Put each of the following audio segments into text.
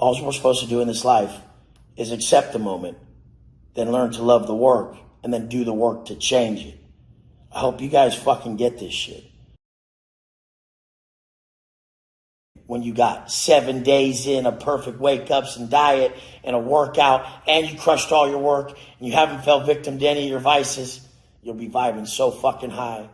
All we're supposed to do in this life is accept the moment, then learn to love the work, and then do the work to change it. I hope you guys fucking get this shit. When you got 7 days in of perfect wake-ups and diet and a workout, and you crushed all your work, and you haven't fell victim to any of your vices, you'll be vibing so fucking high.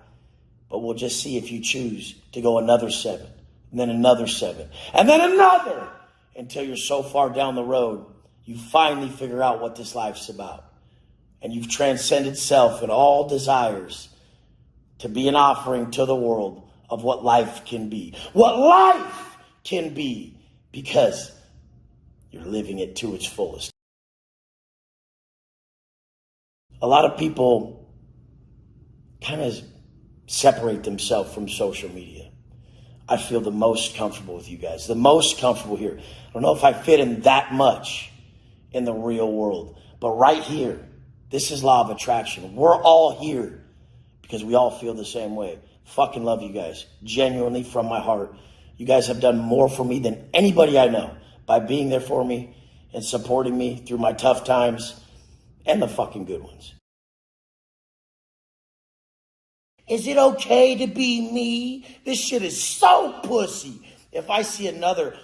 But we'll just see if you choose to go another 7, and then another 7, and then another, until you're so far down the road, you finally figure out what this life's about. And you've transcended self and all desires to be an offering to the world of what life can be. What life can be, because you're living it to its fullest. A lot of people kind of separate themselves from social media. I feel the most comfortable with you guys, the most comfortable here. I don't know if I fit in that much in the real world, but right here, this is law of attraction. We're all here because we all feel the same way. Fucking love you guys, genuinely from my heart. You guys have done more for me than anybody I know by being there for me and supporting me through my tough times and the fucking good ones. Is it okay to be me? This shit is so pussy. If I see another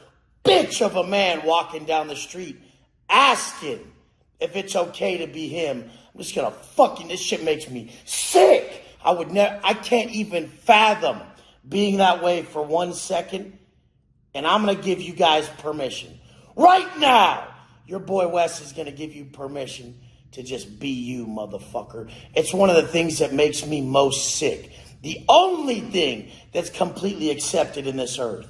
bitch of a man walking down the street asking if it's okay to be him, I'm just gonna this shit makes me sick. I can't even fathom being that way for 1 second, and I'm going to give you guys permission. Right now, your boy Wes is going to give you permission to just be you, motherfucker. It's one of the things that makes me most sick. The only thing that's completely accepted in this earth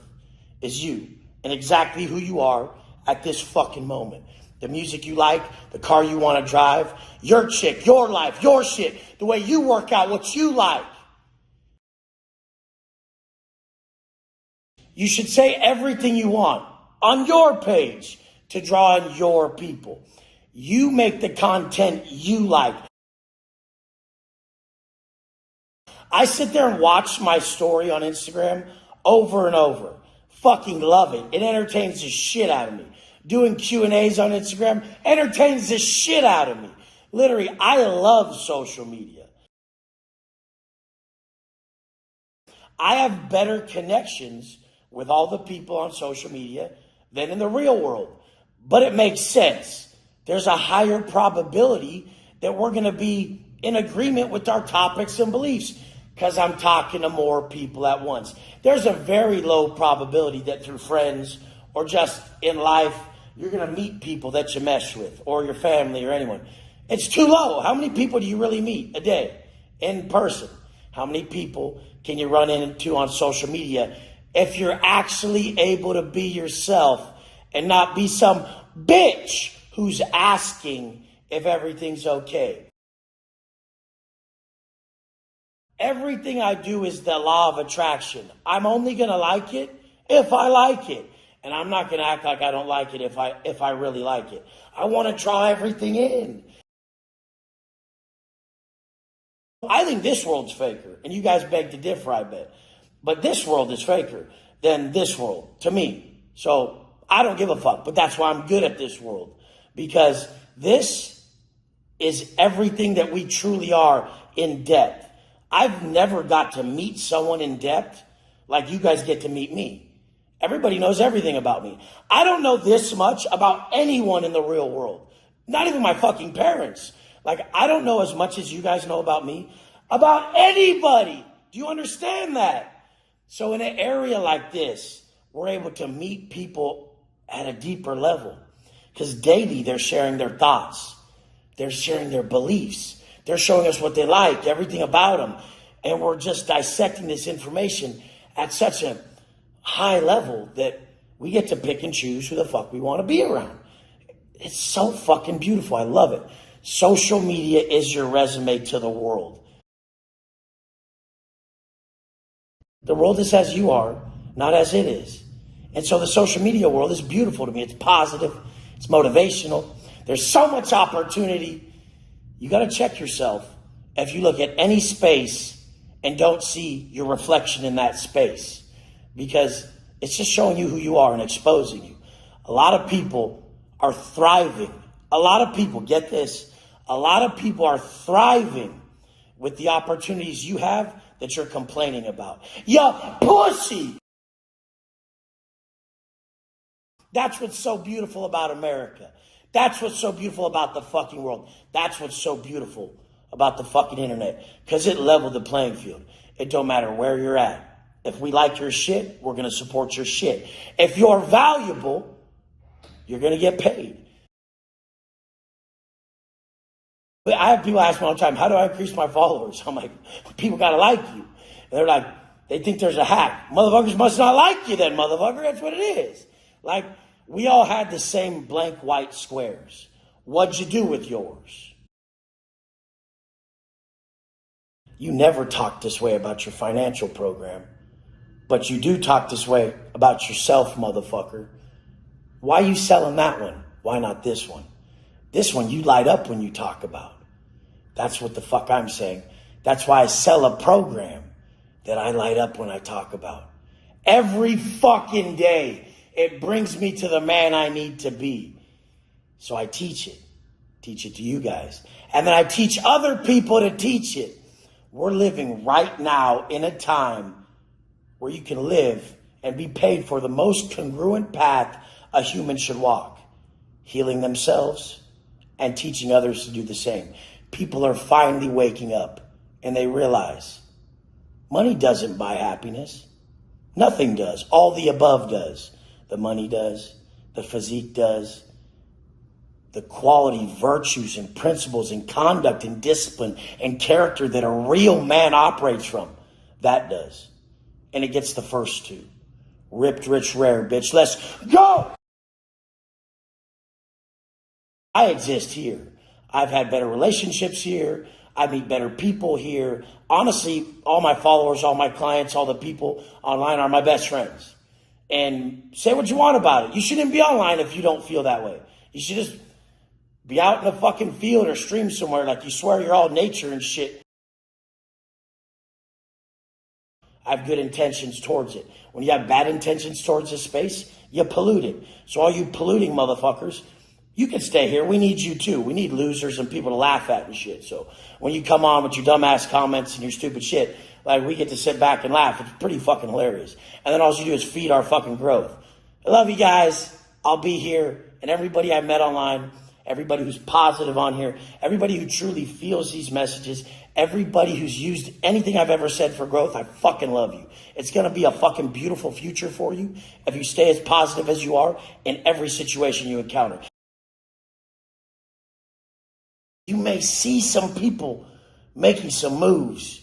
is you and exactly who you are at this fucking moment. The music you like, the car you want to drive, your chick, your life, your shit, the way you work out, what you like. You should say everything you want on your page to draw in your people. You make the content you like. I sit there and watch my story on Instagram over and over. Fucking love it. It entertains the shit out of me. Doing Q&As on Instagram entertains the shit out of me. Literally, I love social media. I have better connections with all the people on social media than in the real world. But it makes sense. There's a higher probability that we're going to be in agreement with our topics and beliefs because I'm talking to more people at once. There's a very low probability that through friends or just in life, you're going to meet people that you mesh with or your family or anyone. It's too low. How many people do you really meet a day in person? How many people can you run into on social media if you're actually able to be yourself and not be some bitch who's asking if everything's okay? Everything I do is the law of attraction. I'm only going to like it if I like it. And I'm not going to act like I don't like it if I really like it. I want to draw everything in. I think this world's faker. And you guys beg to differ, I bet. But this world is faker than this world, to me. So I don't give a fuck. But that's why I'm good at this world. Because this is everything that we truly are in depth. I've never got to meet someone in depth like you guys get to meet me. Everybody knows everything about me. I don't know this much about anyone in the real world. Not even my fucking parents. Like, I don't know as much as you guys know about me, about anybody. Do you understand that? So in an area like this, we're able to meet people at a deeper level. Because daily, they're sharing their thoughts. They're sharing their beliefs. They're showing us what they like, everything about them. And we're just dissecting this information at such a high level that we get to pick and choose who the fuck we want to be around. It's so fucking beautiful. I love it. Social media is your resume to the world. The world is as you are, not as it is. And so the social media world is beautiful to me. It's positive. It's motivational. There's so much opportunity. You got to check yourself if you look at any space and don't see your reflection in that space, because it's just showing you who you are and exposing you. A lot of people are thriving. A lot of people, get this, a lot of people are thriving with the opportunities you have that you're complaining about. Ya pussy! That's what's so beautiful about America. That's what's so beautiful about the fucking world. That's what's so beautiful about the fucking internet. Because it leveled the playing field. It don't matter where you're at. If we like your shit, we're going to support your shit. If you're valuable, you're going to get paid. But I have people ask me all the time, how do I increase my followers? I'm like, people got to like you. And they're like, they think there's a hack. Motherfuckers must not like you then, motherfucker. That's what it is. Like, we all had the same blank white squares. What'd you do with yours? You never talk this way about your financial program, but you do talk this way about yourself, motherfucker. Why are you selling that one? Why not this one? This one you light up when you talk about. That's what the fuck I'm saying. That's why I sell a program that I light up when I talk about. Every fucking day, it brings me to the man I need to be. So I teach it to you guys. And then I teach other people to teach it. We're living right now in a time where you can live and be paid for the most congruent path a human should walk. Healing themselves and teaching others to do the same. People are finally waking up and they realize money doesn't buy happiness. Nothing does. All the above does. The money does. The physique does. The quality, virtues, and principles, and conduct, and discipline, and character that a real man operates from, that does. And it gets the first two. Ripped, rich, rare, bitch. Let's go! I exist here. I've had better relationships here. I meet better people here. Honestly, all my followers, all my clients, all the people online are my best friends. And say what you want about it. You shouldn't be online if you don't feel that way. You should just be out in a fucking field or stream somewhere like you swear you're all nature and shit. I have good intentions towards it. When you have bad intentions towards this space, you pollute it. So all you polluting motherfuckers, you can stay here. We need you too. We need losers and people to laugh at and shit. So when you come on with your dumbass comments and your stupid shit, like, we get to sit back and laugh. It's pretty fucking hilarious. And then all you do is feed our fucking growth. I love you guys. I'll be here. And everybody I met online, everybody who's positive on here, everybody who truly feels these messages, everybody who's used anything I've ever said for growth, I fucking love you. It's going to be a fucking beautiful future for you if you stay as positive as you are in every situation you encounter. You may see some people making some moves,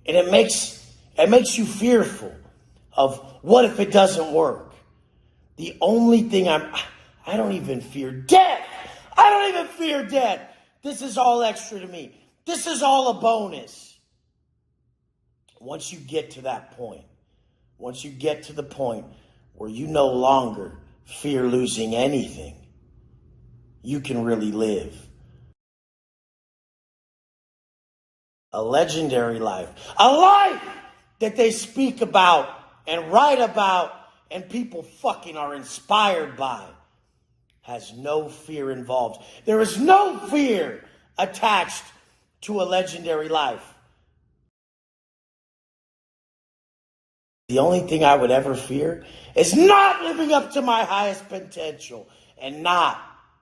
and it makes you fearful of what if it doesn't work. The only thing I don't even fear death. I don't even fear death. This is all extra to me. This is all a bonus. Once you get to that point, once you get to the point where you no longer fear losing anything, you can really live a legendary life, a life that they speak about and write about and people fucking are inspired by, has no fear involved. There is no fear attached to a legendary life. The only thing I would ever fear is not living up to my highest potential and not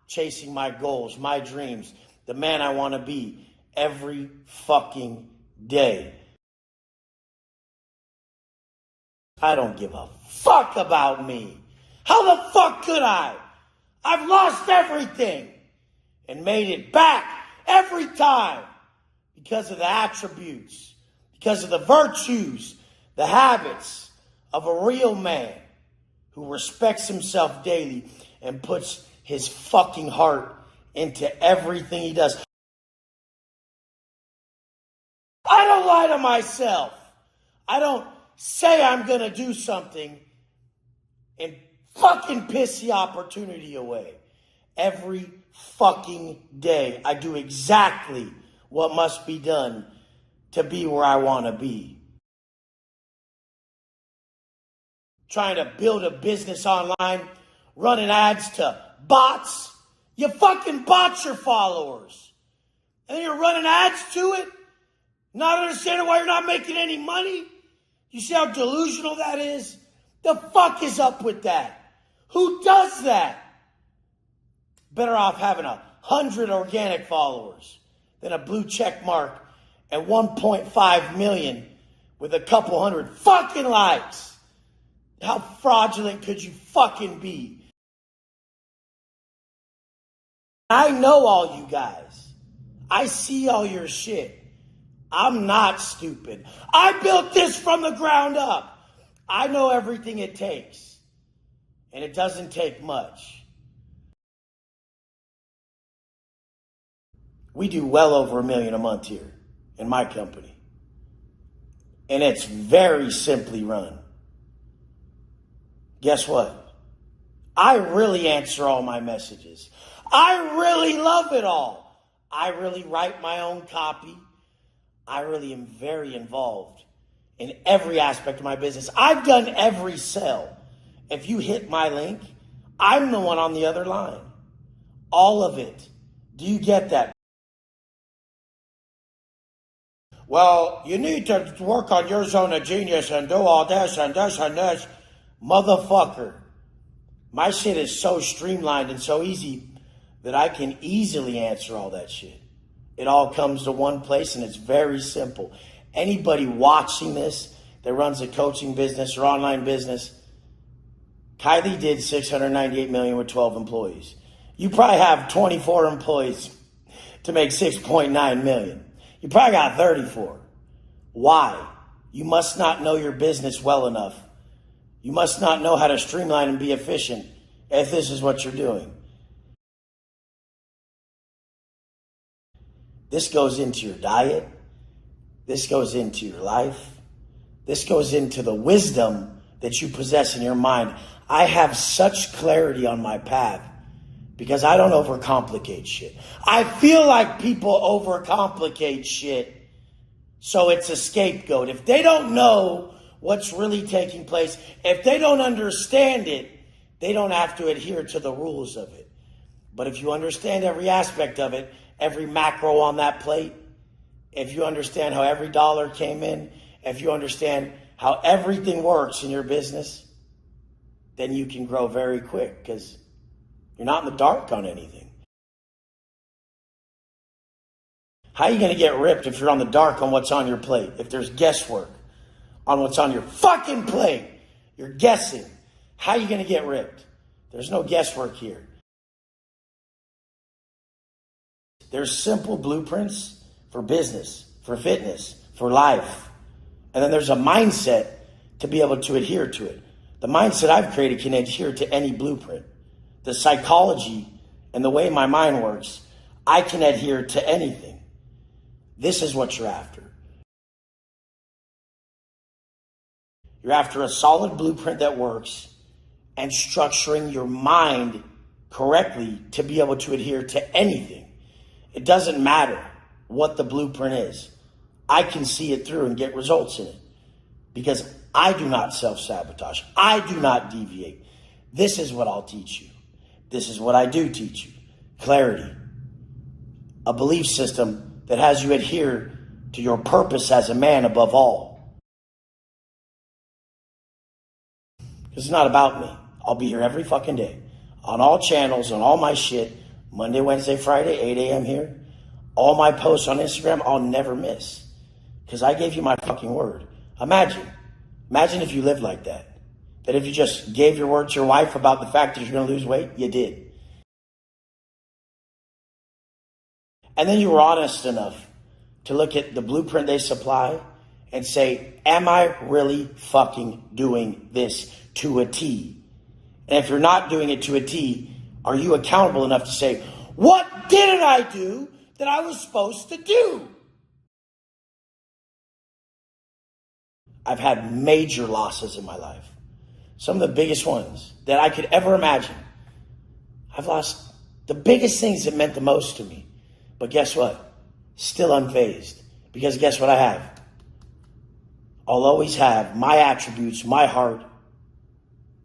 chasing my goals, my dreams, the man I want to be every fucking day. I don't give a fuck about me. How the fuck could I? I've lost everything and made it back every time because of the attributes, because of the virtues, the habits of a real man who respects himself daily and puts his fucking heart into everything he does. I don't lie to myself. I don't say I'm going to do something and fucking piss the opportunity away. Every fucking day, I do exactly what must be done to be where I want to be. Trying to build a business online running ads to bots. You fucking bots your followers. And then you're running ads to it, not understanding why you're not making any money. You see how delusional that is? The fuck is up with that? Who does that? Better off having 100 organic followers than a blue check mark and 1.5 million with a couple hundred fucking likes. How fraudulent could you fucking be? I know all you guys. I see all your shit. I'm not stupid. I built this from the ground up. I know everything it takes. And it doesn't take much. We do well over $1 million a month here in my company. And it's very simply run. Guess what? I really answer all my messages. I really love it all. I really write my own copy. I really am very involved in every aspect of my business. I've done every sell. If you hit my link, I'm the one on the other line. All of it. Do you get that? Well, you need to work on your zone of genius and do all this and this and this. Motherfucker. My shit is so streamlined and so easy that I can easily answer all that shit. It all comes to one place and it's very simple. Anybody watching this that runs a coaching business or online business, Kylie did $698 million with 12 employees. You probably have 24 employees to make $6.9 million. You probably got 34. Why? You must not know your business well enough. You must not know how to streamline and be efficient if this is what you're doing. This goes into your diet. This goes into your life. This goes into the wisdom that you possess in your mind. I have such clarity on my path because I don't overcomplicate shit. I feel like people overcomplicate shit, so it's a scapegoat. If they don't know what's really taking place, if they don't understand it, they don't have to adhere to the rules of it. But if you understand every aspect of it, every macro on that plate, if you understand how every dollar came in, if you understand how everything works in your business, then you can grow very quick because you're not in the dark on anything. How are you going to get ripped if you're on the dark on what's on your plate? If there's guesswork on what's on your fucking plate, you're guessing. How are you going to get ripped? There's no guesswork here. There's simple blueprints for business, for fitness, for life. And then there's a mindset to be able to adhere to it. The mindset I've created can adhere to any blueprint. The psychology and the way my mind works, I can adhere to anything. This is what you're after. You're after a solid blueprint that works and structuring your mind correctly to be able to adhere to anything. It doesn't matter what the blueprint is. I can see it through and get results in it because I do not self-sabotage. I do not deviate. This is what I'll teach you. This is what I do teach you. Clarity. A belief system that has you adhere to your purpose as a man above all. It's not about me. I'll be here every fucking day on all channels, on all my shit. Monday, Wednesday, Friday, 8 a.m. here. All my posts on Instagram, I'll never miss. Because I gave you my fucking word. Imagine if you lived like that. That if you just gave your word to your wife about the fact that you're going to lose weight, you did. And then you were honest enough to look at the blueprint they supply and say, am I really fucking doing this to a T? And if you're not doing it to a T, are you accountable enough to say, what didn't I do that I was supposed to do? I've had major losses in my life. Some of the biggest ones that I could ever imagine. I've lost the biggest things that meant the most to me. But guess what? Still unfazed. Because guess what I have? I'll always have my attributes, my heart,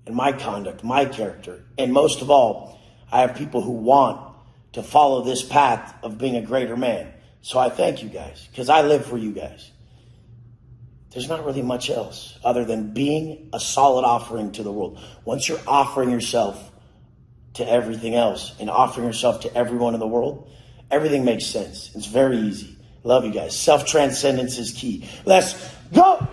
and my conduct, my character. And most of all, I have people who want to follow this path of being a greater man. So I thank you guys, because I live for you guys. There's not really much else other than being a solid offering to the world. Once you're offering yourself to everything else and offering yourself to everyone in the world, everything makes sense. It's very easy. Love you guys. Self-transcendence is key. Let's go!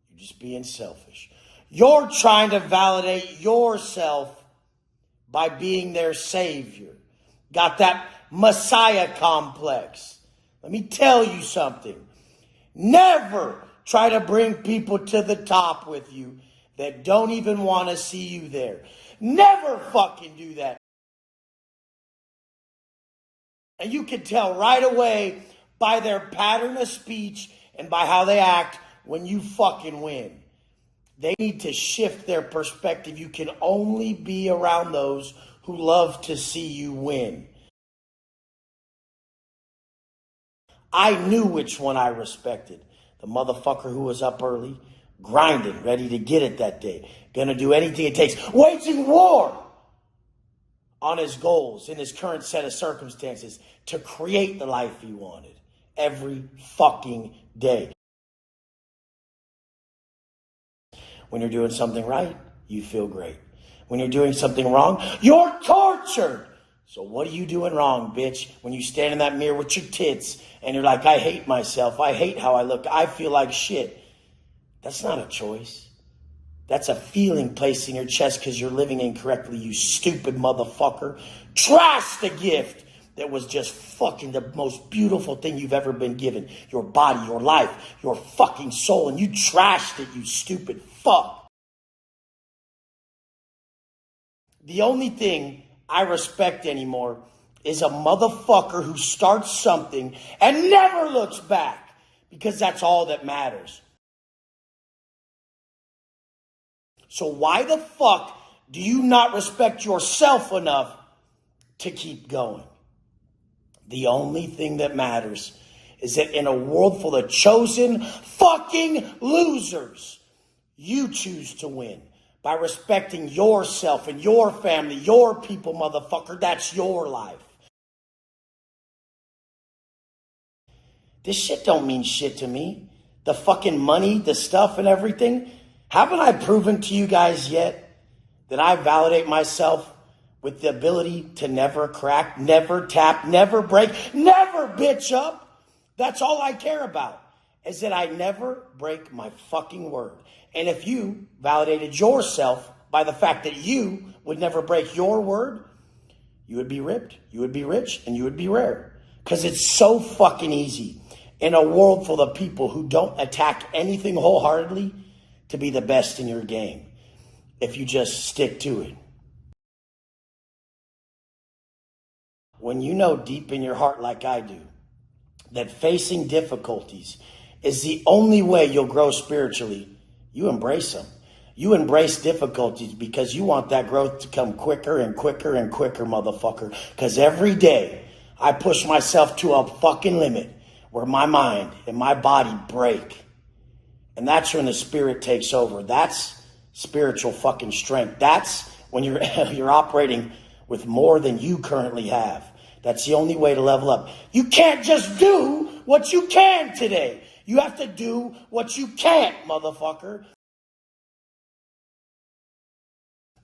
You're just being selfish. You're trying to validate yourself by being their savior. Got that Messiah complex. Let me tell you something. Never try to bring people to the top with you that don't even want to see you there. Never fucking do that. And you can tell right away by their pattern of speech and by how they act when you fucking win. They need to shift their perspective. You can only be around those who love to see you win. I knew which one I respected. The motherfucker who was up early, grinding, ready to get it that day. Gonna do anything it takes. Waging war on his goals in his current set of circumstances to create the life he wanted every fucking day. When you're doing something right, you feel great. When you're doing something wrong, you're tortured. So what are you doing wrong, bitch? When you stand in that mirror with your tits and you're like, I hate myself. I hate how I look. I feel like shit. That's not a choice. That's a feeling placed in your chest because you're living incorrectly, you stupid motherfucker. Trash the gift that was just fucking the most beautiful thing you've ever been given. Your body, your life, your fucking soul. And you trashed it, you stupid fuck. The only thing I respect anymore is a motherfucker who starts something and never looks back, because that's all that matters. So why the fuck do you not respect yourself enough to keep going? The only thing that matters is that in a world full of chosen fucking losers, you choose to win. By respecting yourself and your family, your people, motherfucker. That's your life. This shit don't mean shit to me. The fucking money, the stuff and everything. Haven't I proven to you guys yet that I validate myself with the ability to never crack, never tap, never break, never bitch up? That's all I care about, is that I never break my fucking word. And if you validated yourself by the fact that you would never break your word, you would be ripped, you would be rich, and you would be rare. Because it's so fucking easy in a world full of people who don't attack anything wholeheartedly to be the best in your game if you just stick to it. When you know deep in your heart, like I do, that facing difficulties is the only way you'll grow spiritually, you embrace them. You embrace difficulties because you want that growth to come quicker and quicker and quicker, motherfucker. Because every day I push myself to a fucking limit where my mind and my body break. And that's when the spirit takes over. That's spiritual fucking strength. That's when you're operating with more than you currently have. That's the only way to level up. You can't just do what you can today. You have to do what you can't, motherfucker.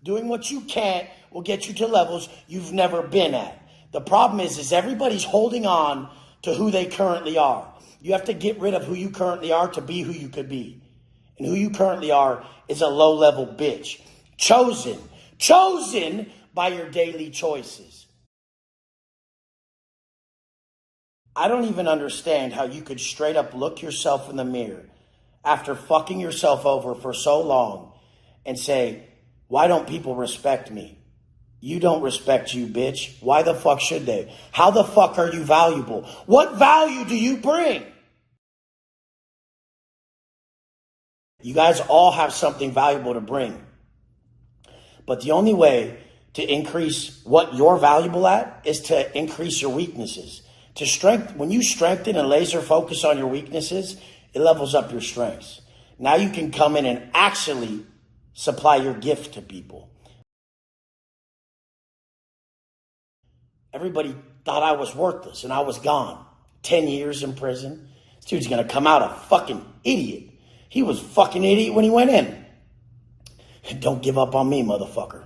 Doing what you can't will get you to levels you've never been at. The problem is everybody's holding on to who they currently are. You have to get rid of who you currently are to be who you could be. And who you currently are is a low-level bitch. Chosen by your daily choices. I don't even understand how you could straight up look yourself in the mirror after fucking yourself over for so long and say, why don't people respect me? You don't respect you, bitch. Why the fuck should they? How the fuck are you valuable? What value do you bring? You guys all have something valuable to bring. But the only way to increase what you're valuable at is to increase your weaknesses. When you strengthen and laser focus on your weaknesses, it levels up your strengths. Now you can come in and actually supply your gift to people. Everybody thought I was worthless and I was gone. 10 years in prison. This dude's going to come out a fucking idiot. He was fucking idiot when he went in. Don't give up on me, motherfucker.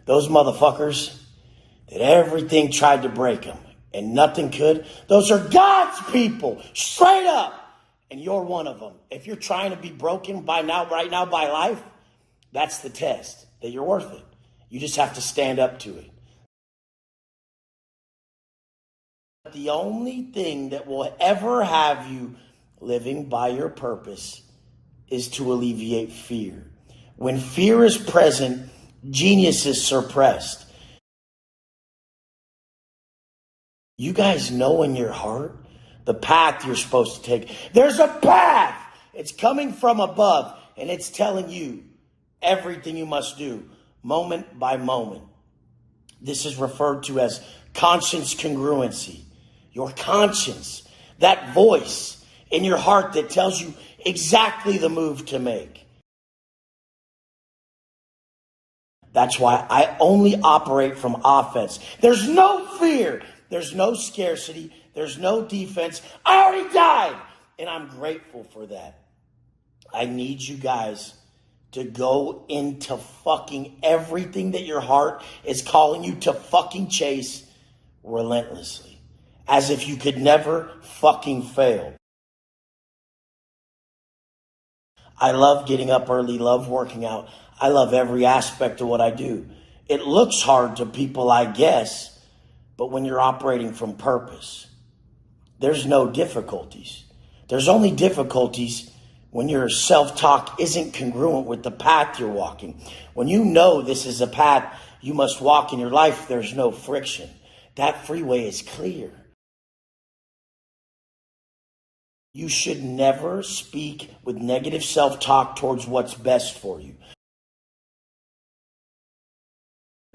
Those motherfuckers that everything tried to break them and nothing could, those are God's people, straight up. And you're one of them. If you're trying to be broken right now by life, that's the test, that you're worth it. You just have to stand up to it. The only thing that will ever have you living by your purpose is to alleviate fear. When fear is present, genius is suppressed. You guys know in your heart the path you're supposed to take. There's a path. It's coming from above, and it's telling you everything you must do, moment by moment. This is referred to as conscience congruency. Your conscience, that voice in your heart that tells you exactly the move to make. That's why I only operate from offense. There's no fear. There's no scarcity. There's no defense. I already died. And I'm grateful for that. I need you guys to go into fucking everything that your heart is calling you to fucking chase relentlessly. As if you could never fucking fail. I love getting up early, love working out. I love every aspect of what I do. It looks hard to people, I guess, but when you're operating from purpose, there's no difficulties. There's only difficulties when your self-talk isn't congruent with the path you're walking. When you know this is a path you must walk in your life, there's no friction. That freeway is clear. You should never speak with negative self-talk towards what's best for you.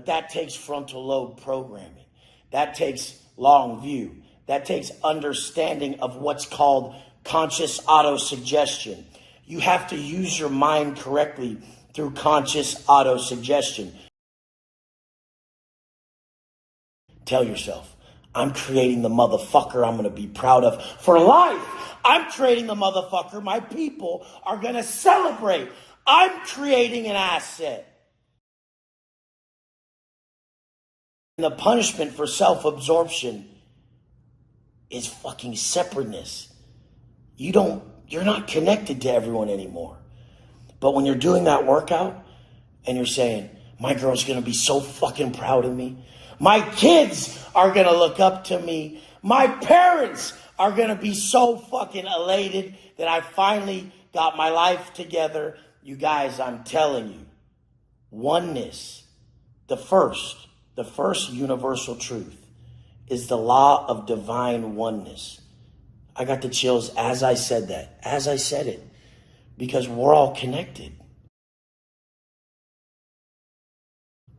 That takes frontal lobe programming. That takes long view. That takes understanding of what's called conscious autosuggestion. You have to use your mind correctly through conscious autosuggestion. Tell yourself, I'm creating the motherfucker I'm going to be proud of for life. I'm creating the motherfucker my people are going to celebrate. I'm creating an asset. And the punishment for self-absorption is fucking separateness. You're not connected to everyone anymore. But when you're doing that workout and you're saying, my girl's going to be so fucking proud of me. My kids are going to look up to me. My parents are going to be so fucking elated that I finally got my life together. You guys, I'm telling you, oneness, the first universal truth is the law of divine oneness. I got the chills as I said it, because we're all connected.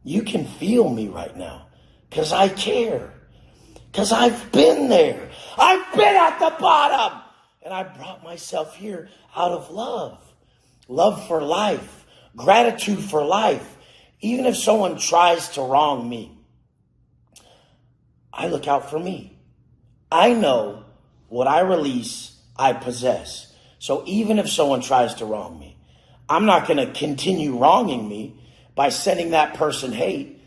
You can feel me right now because I care. Because I've been there. I've been at the bottom. And I brought myself here out of love. Love for life. Gratitude for life. Even if someone tries to wrong me, I look out for me. I know what I release, I possess. So even if someone tries to wrong me, I'm not going to continue wronging me by sending that person hate.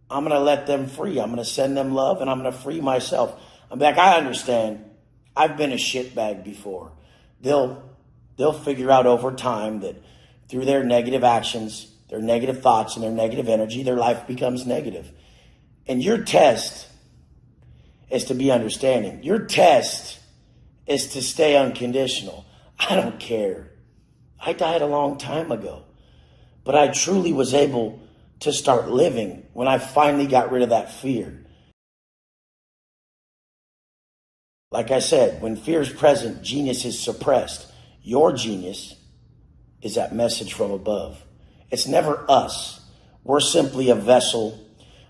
I'm going to let them free. I'm going to send them love, and I'm going to free myself. I'm like, I understand. I've been a shitbag before. They'll figure out over time that through their negative actions, their negative thoughts, and their negative energy, their life becomes negative. And your test is to be understanding. Your test is to stay unconditional. I don't care. I died a long time ago, but I truly was able to start living when I finally got rid of that fear. Like I said, when fear is present, genius is suppressed. Your genius is that message from above. It's never us. We're simply a vessel.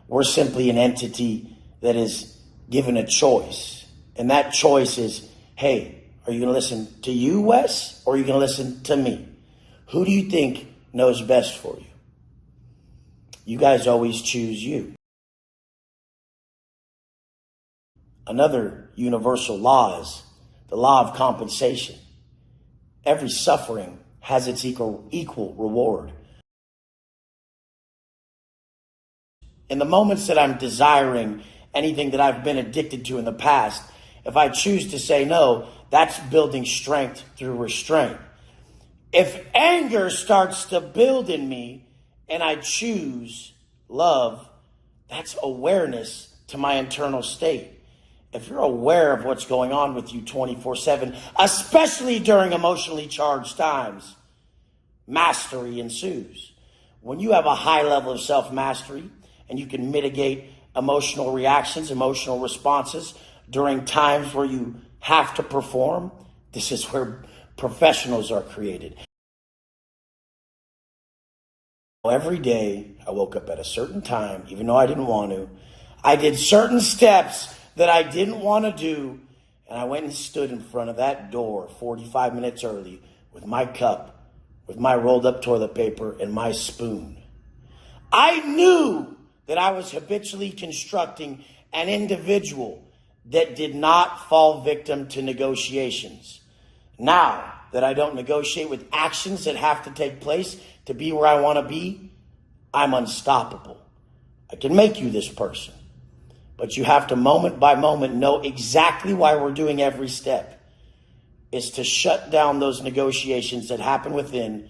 We're simply an entity that is given a choice. And that choice is, hey, are you going to listen to you, Wes, or are you going to listen to me? Who do you think knows best for you? You guys always choose you. Another universal law is the law of compensation. Every suffering has its equal reward. In the moments that I'm desiring anything that I've been addicted to in the past, if I choose to say no, that's building strength through restraint. If anger starts to build in me and I choose love, that's awareness to my internal state. If you're aware of what's going on with you 24/7, especially during emotionally charged times, mastery ensues. When you have a high level of self-mastery and you can mitigate emotional reactions, emotional responses during times where you have to perform, this is where professionals are created. Every day I woke up at a certain time, even though I didn't want to. I did certain steps that I didn't want to do, and I went and stood in front of that door 45 minutes early with my cup, with my rolled up toilet paper and my spoon. I knew that I was habitually constructing an individual that did not fall victim to negotiations. Now that I don't negotiate with actions that have to take place to be where I want to be, I'm unstoppable. I can make you this person. But you have to moment by moment know exactly why we're doing every step. Is to shut down those negotiations that happen within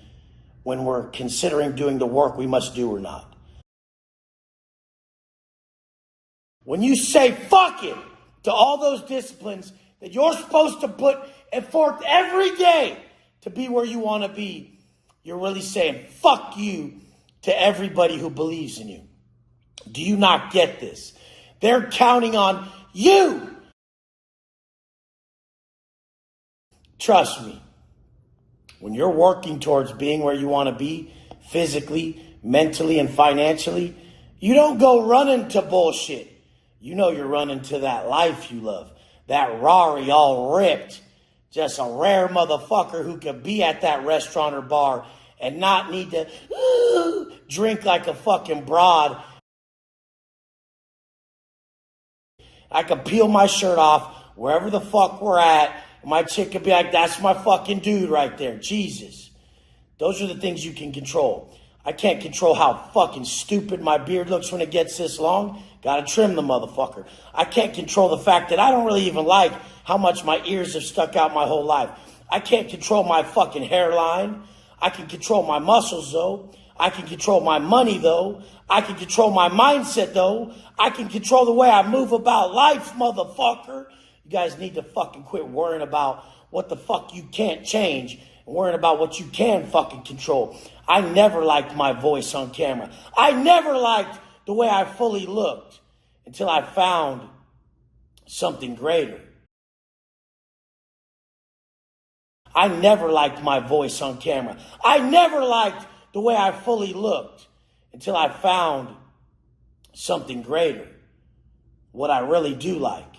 when we're considering doing the work we must do or not. When you say fuck it to all those disciplines that you're supposed to put forth every day to be where you want to be, you're really saying fuck you to everybody who believes in you. Do you not get this? They're counting on you. Trust me, when you're working towards being where you want to be, physically, mentally, and financially, you don't go running to bullshit. You know you're running to that life you love. That Rari all ripped. Just a rare motherfucker who could be at that restaurant or bar and not need to drink like a fucking broad. I could peel my shirt off wherever the fuck we're at. My chick could be like, that's my fucking dude right there. Jesus. Those are the things you can control. I can't control how fucking stupid my beard looks when it gets this long. Gotta trim the motherfucker. I can't control the fact that I don't really even like how much my ears have stuck out my whole life. I can't control my fucking hairline. I can control my muscles though. I can control my money though. I can control my mindset though. I can control the way I move about life, motherfucker. You guys need to fucking quit worrying about what the fuck you can't change and worrying about what you can fucking control. I never liked my voice on camera. I never liked the way I fully looked until I found something greater. I never liked my voice on camera. I never liked the way I fully looked until I found something greater. What I really do like,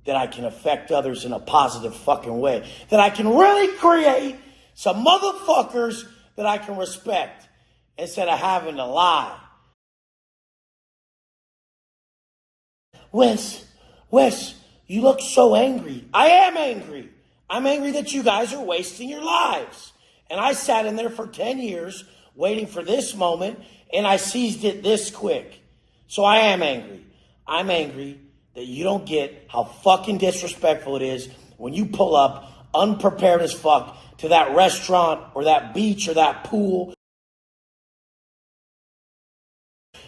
that I can affect others in a positive fucking way, that I can really create some motherfuckers that I can respect instead of having to lie. Wes, you look so angry. I am angry. I'm angry that you guys are wasting your lives. And I sat in there for 10 years waiting for this moment, and I seized it this quick. So I am angry. I'm angry that you don't get how fucking disrespectful it is when you pull up unprepared as fuck to that restaurant or that beach or that pool.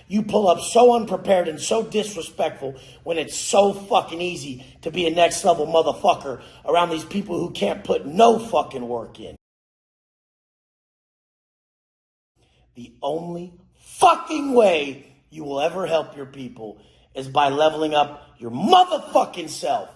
You pull up so unprepared and so disrespectful when it's so fucking easy to be a next level motherfucker around these people who can't put no fucking work in. The only fucking way you will ever help your people is by leveling up your motherfucking self.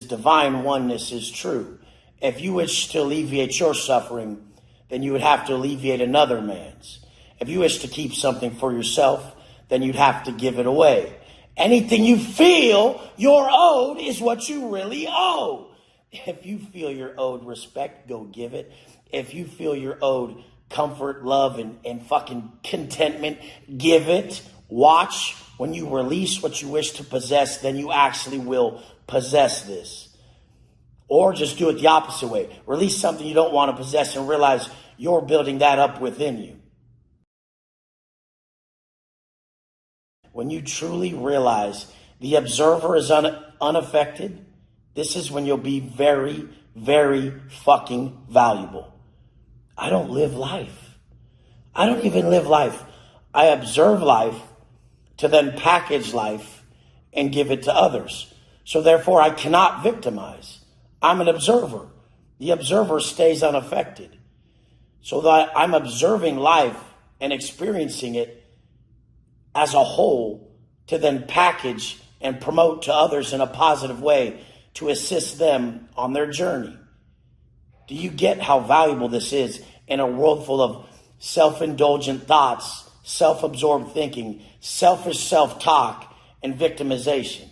Divine oneness is true. If you wish to alleviate your suffering, then you would have to alleviate another man's. If you wish to keep something for yourself, then you'd have to give it away. Anything you feel you're owed is what you really owe. If you feel you're owed respect, go give it. If you feel you're owed comfort, love, and fucking contentment, give it. Watch. When you release what you wish to possess, then you actually will possess this. Or just do it the opposite way. Release something you don't want to possess and realize you're building that up within you. When you truly realize the observer is unaffected, this is when you'll be very, very fucking valuable. I don't live life. I don't even live life. I observe life to then package life and give it to others. So therefore, I cannot victimize. I'm an observer. The observer stays unaffected. So that I'm observing life and experiencing it as a whole to then package and promote to others in a positive way to assist them on their journey. Do you get how valuable this is in a world full of self-indulgent thoughts, self-absorbed thinking, selfish self-talk, and victimization?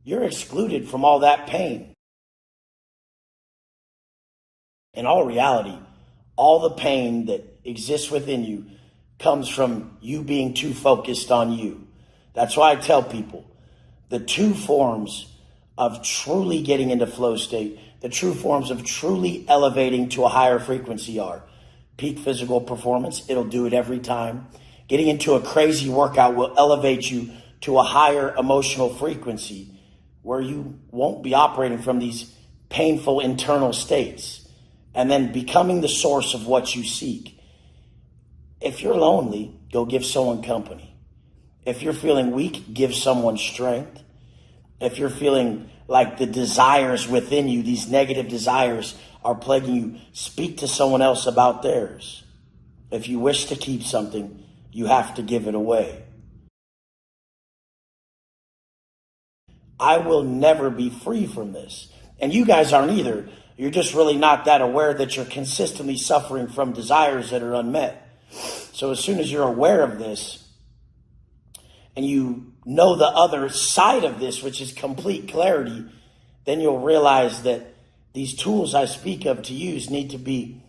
You're excluded from all that pain. In all reality, all the pain that exists within you comes from you being too focused on you. That's why I tell people the two forms of truly getting into flow state, the true forms of truly elevating to a higher frequency are peak physical performance. It'll do it every time. Getting into a crazy workout will elevate you to a higher emotional frequency where you won't be operating from these painful internal states. And then becoming the source of what you seek. If you're lonely, go give someone company. If you're feeling weak, give someone strength. If you're feeling like the desires within you, these negative desires are plaguing you, speak to someone else about theirs. If you wish to keep something, you have to give it away. I will never be free from this. And you guys aren't either. You're just really not that aware that you're consistently suffering from desires that are unmet. So as soon as you're aware of this and you know the other side of this, which is complete clarity, then you'll realize that these tools I speak of to use need to be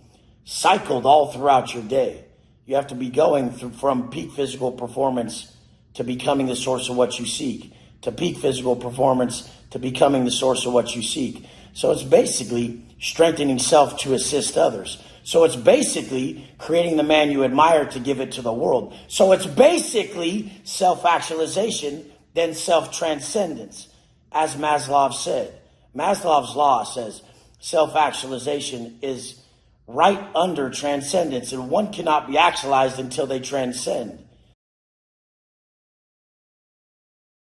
cycled all throughout your day. You have to be going through from peak physical performance to becoming the source of what you seek, to peak physical performance to becoming the source of what you seek. So it's basically strengthening self to assist others. So it's basically creating the man you admire to give it to the world. So it's basically self-actualization, then self-transcendence. As Maslow said, Maslow's law says self-actualization is right under transcendence, and one cannot be actualized until they transcend.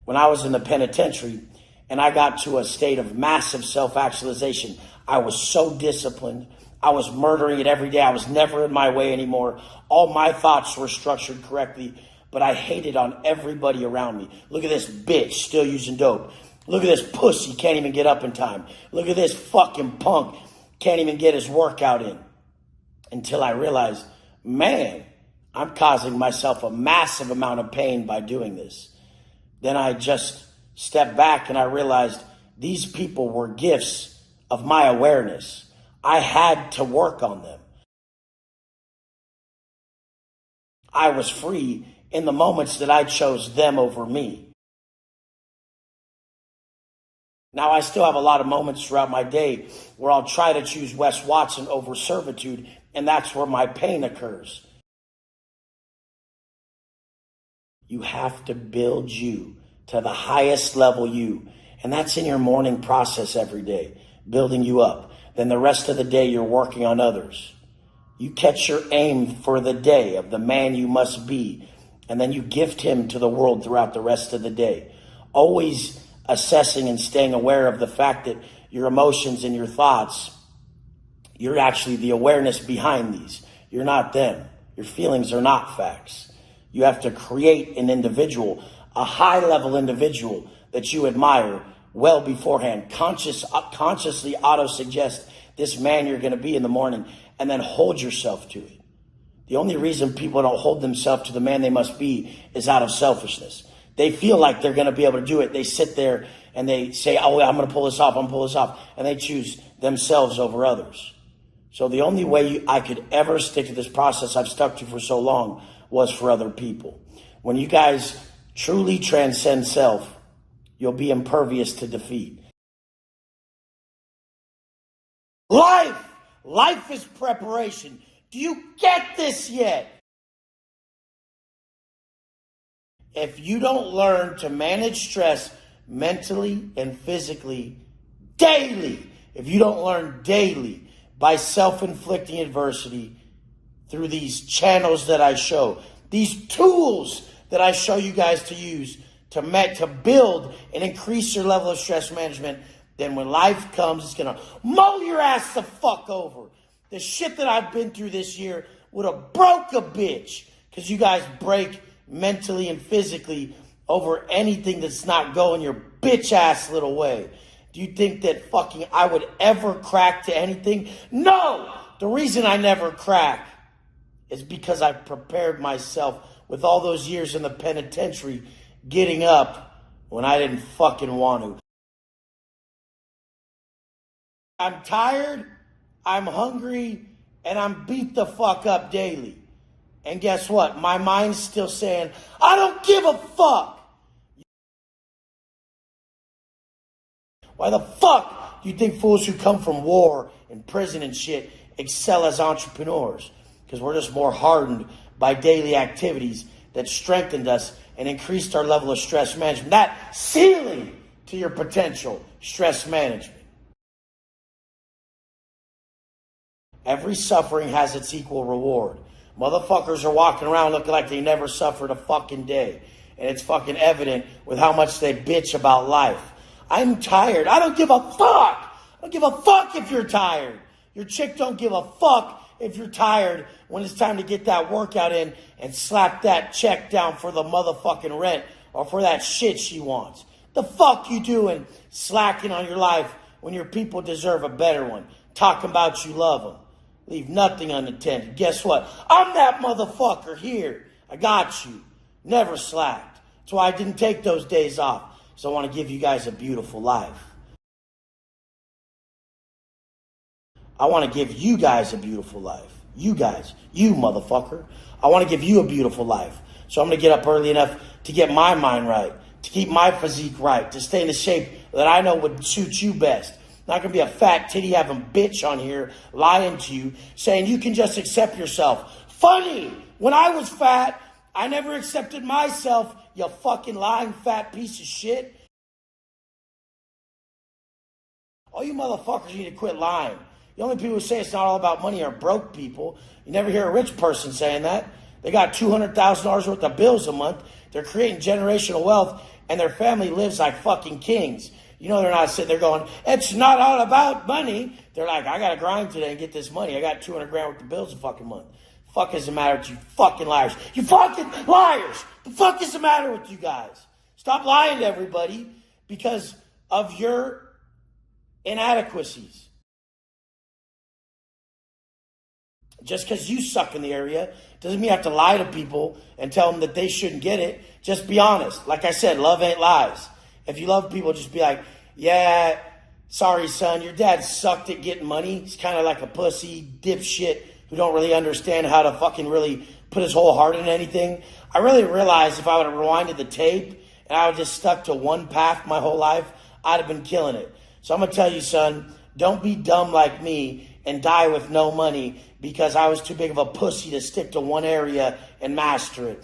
When I was in the penitentiary, and I got to a state of massive self-actualization, I was so disciplined. I was murdering it every day. I was never in my way anymore. All my thoughts were structured correctly, but I hated on everybody around me. Look at this bitch still using dope. Look at this pussy, can't even get up in time. Look at this fucking punk, can't even get his workout in. Until I realized, man, I'm causing myself a massive amount of pain by doing this. Then I just stepped back and I realized these people were gifts of my awareness. I had to work on them. I was free in the moments that I chose them over me. Now, I still have a lot of moments throughout my day where I'll try to choose Wes Watson over servitude, and that's where my pain occurs. You have to build you to the highest level you. And that's in your morning process every day, building you up. Then the rest of the day, you're working on others. You catch your aim for the day of the man you must be, and then you gift him to the world throughout the rest of the day. Always assessing and staying aware of the fact that your emotions and your thoughts, you're actually the awareness behind these. You're not them. Your feelings are not facts. You have to create an individual, a high-level individual that you admire well beforehand. Consciously auto-suggest this man you're going to be in the morning, and then hold yourself to it. The only reason people don't hold themselves to the man they must be is out of selfishness. They feel like they're going to be able to do it. They sit there and they say, oh, I'm going to pull this off, I'm going to pull this off, and they choose themselves over others. So the only way I could ever stick to this process I've stuck to for so long was for other people. When you guys truly transcend self, you'll be impervious to defeat. Life is preparation. Do you get this yet? If you don't learn to manage stress mentally and physically daily, if you don't learn daily by self-inflicting adversity through these channels that I show, these tools that I show you guys to use to build and increase your level of stress management, then when life comes, it's going to mow your ass the fuck over. The shit that I've been through this year would have broke a bitch because you guys break mentally and physically over anything that's not going your bitch ass little way. Do you think that fucking I would ever crack to anything? No! The reason I never crack is because I prepared myself with all those years in the penitentiary getting up when I didn't fucking want to. I'm tired, I'm hungry, and I'm beat the fuck up daily. And guess what? My mind's still saying, I don't give a fuck. Why the fuck do you think fools who come from war and prison and shit excel as entrepreneurs? Because we're just more hardened by daily activities that strengthened us and increased our level of stress management. That ceiling to your potential stress management. Every suffering has its equal reward. Motherfuckers are walking around looking like they never suffered a fucking day. And it's fucking evident with how much they bitch about life. I'm tired. I don't give a fuck. I don't give a fuck if you're tired. Your chick don't give a fuck if you're tired when it's time to get that workout in and slap that check down for the motherfucking rent or for that shit she wants. The fuck you doing slacking on your life when your people deserve a better one? Talking about you love them. Leave nothing unattended. Guess what? I'm that motherfucker here. I got you. Never slacked. That's why I didn't take those days off. So I want to give you guys a beautiful life. I want to give you guys a beautiful life. You guys. You motherfucker. I want to give you a beautiful life. So I'm going to get up early enough to get my mind right. To keep my physique right. To stay in the shape that I know would suit you best. Not going to be a fat titty having bitch on here lying to you saying you can just accept yourself. Funny, when I was fat, I never accepted myself, you fucking lying fat piece of shit. All you motherfuckers need to quit lying. The only people who say it's not all about money are broke people. You never hear a rich person saying that. They got $200,000 worth of bills a month. They're creating generational wealth and their family lives like fucking kings. You know, they're not sitting there going, it's not all about money. They're like, I got to grind today and get this money. I got 200 grand worth of bills a fucking month. The fuck is the matter with you fucking liars? You fucking liars! The fuck is the matter with you guys? Stop lying to everybody because of your inadequacies. Just because you suck in the area doesn't mean you have to lie to people and tell them that they shouldn't get it. Just be honest. Like I said, love ain't lies. If you love people, just be like, yeah, sorry, son, your dad sucked at getting money. He's kind of like a pussy dipshit who don't really understand how to fucking really put his whole heart in anything. I really realized if I would have rewinded the tape and I would just stuck to one path my whole life, I'd have been killing it. So I'm going to tell you, son, don't be dumb like me and die with no money because I was too big of a pussy to stick to one area and master it.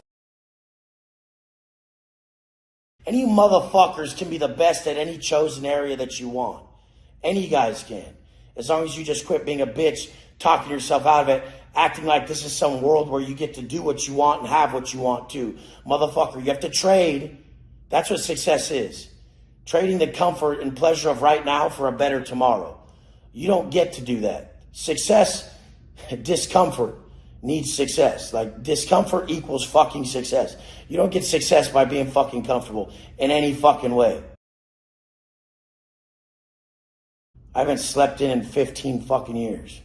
And you motherfuckers can be the best at any chosen area that you want. Any guys can. As long as you just quit being a bitch, talking yourself out of it, acting like this is some world where you get to do what you want and have what you want to. Motherfucker, you have to trade. That's what success is. Trading the comfort and pleasure of right now for a better tomorrow. You don't get to do that. Success, discomfort needs success. Like discomfort equals fucking success. You don't get success by being fucking comfortable in any fucking way. I haven't slept in 15 fucking years.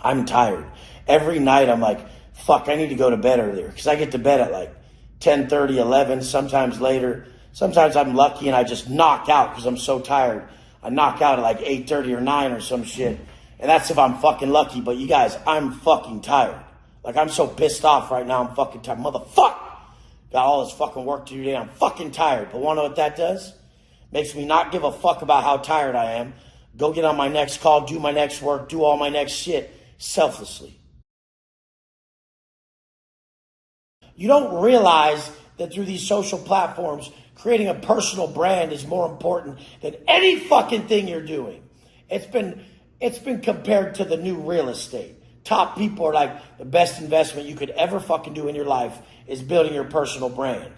I'm tired. Every night I'm like, fuck, I need to go to bed earlier. Because I get to bed at like 10:30, 11, sometimes later. Sometimes I'm lucky and I just knock out because I'm so tired. I knock out at like 8:30 or 9 or some shit. And that's if I'm fucking lucky. But you guys, I'm fucking tired. Like, I'm so pissed off right now. I'm fucking tired. Motherfucker. Got all this fucking work to do today. I'm fucking tired. But wanna know what that does? Makes me not give a fuck about how tired I am. Go get on my next call, do my next work, do all my next shit selflessly. You don't realize that through these social platforms, creating a personal brand is more important than any fucking thing you're doing. It's been compared to the new real estate. Top people are like, the best investment you could ever fucking do in your life is building your personal brand.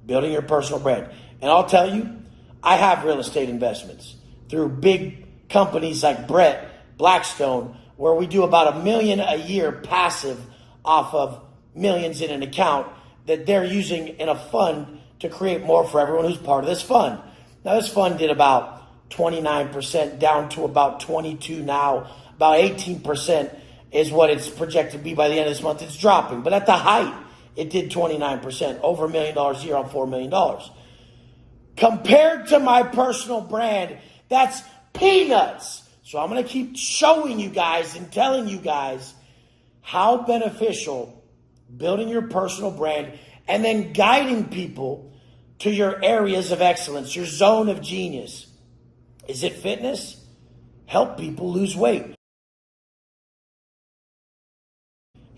Building your personal brand. And I'll tell you, I have real estate investments through big companies like Blackstone, where we do about $1 million a year passive off of millions in an account that they're using in a fund to create more for everyone who's part of this fund. Now, this fund did about 29%, down to about 22 now. About 18% is what it's projected to be by the end of this month. It's dropping. But at the height, it did 29%, over $1 million a year on $4 million. Compared to my personal brand, that's peanuts. So I'm going to keep showing you guys and telling you guys how beneficial building your personal brand and then guiding people to your areas of excellence, your zone of genius. Is it fitness? Help people lose weight.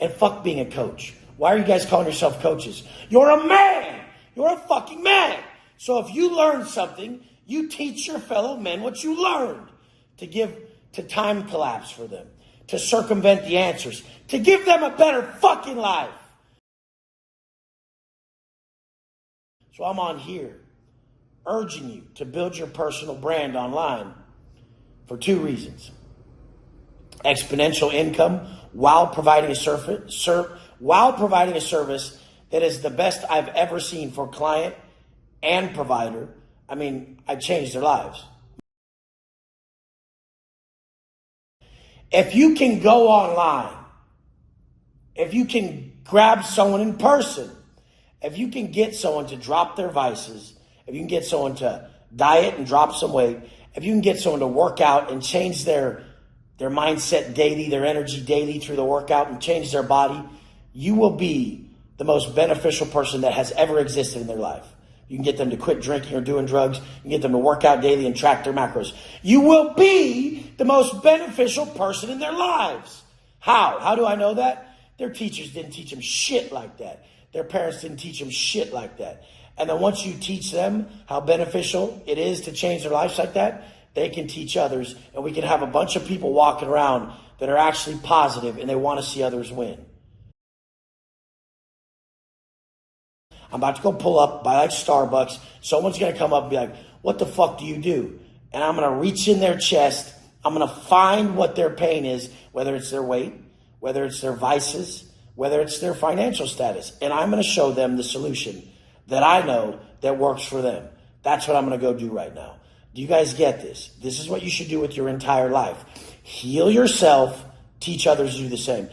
And fuck being a coach. Why are you guys calling yourself coaches? You're a man. You're a fucking man. So if you learn something, you teach your fellow men what you learned to give to time collapse for them, to circumvent the answers, to give them a better fucking life. So I'm on here urging you to build your personal brand online for 2 reasons. Exponential income while providing a service that is the best I've ever seen for client and provider. I mean, I changed their lives. If you can go online, if you can grab someone in person, if you can get someone to drop their vices, if you can get someone to diet and drop some weight, if you can get someone to work out and change their mindset daily, their energy daily through the workout and change their body, you will be the most beneficial person that has ever existed in their life. You can get them to quit drinking or doing drugs. You can get them to work out daily and track their macros. You will be the most beneficial person in their lives. How? How do I know that? Their teachers didn't teach them shit like that. Their parents didn't teach them shit like that. And then once you teach them how beneficial it is to change their lives like that, they can teach others. And we can have a bunch of people walking around that are actually positive and they want to see others win. I'm about to go pull up by like Starbucks. Someone's going to come up and be like, what the fuck do you do? And I'm going to reach in their chest. I'm going to find what their pain is, whether it's their weight, whether it's their vices, whether it's their financial status. And I'm going to show them the solution that I know that works for them. That's what I'm going to go do right now. Do you guys get this? This is what you should do with your entire life. Heal yourself, teach others to do the same.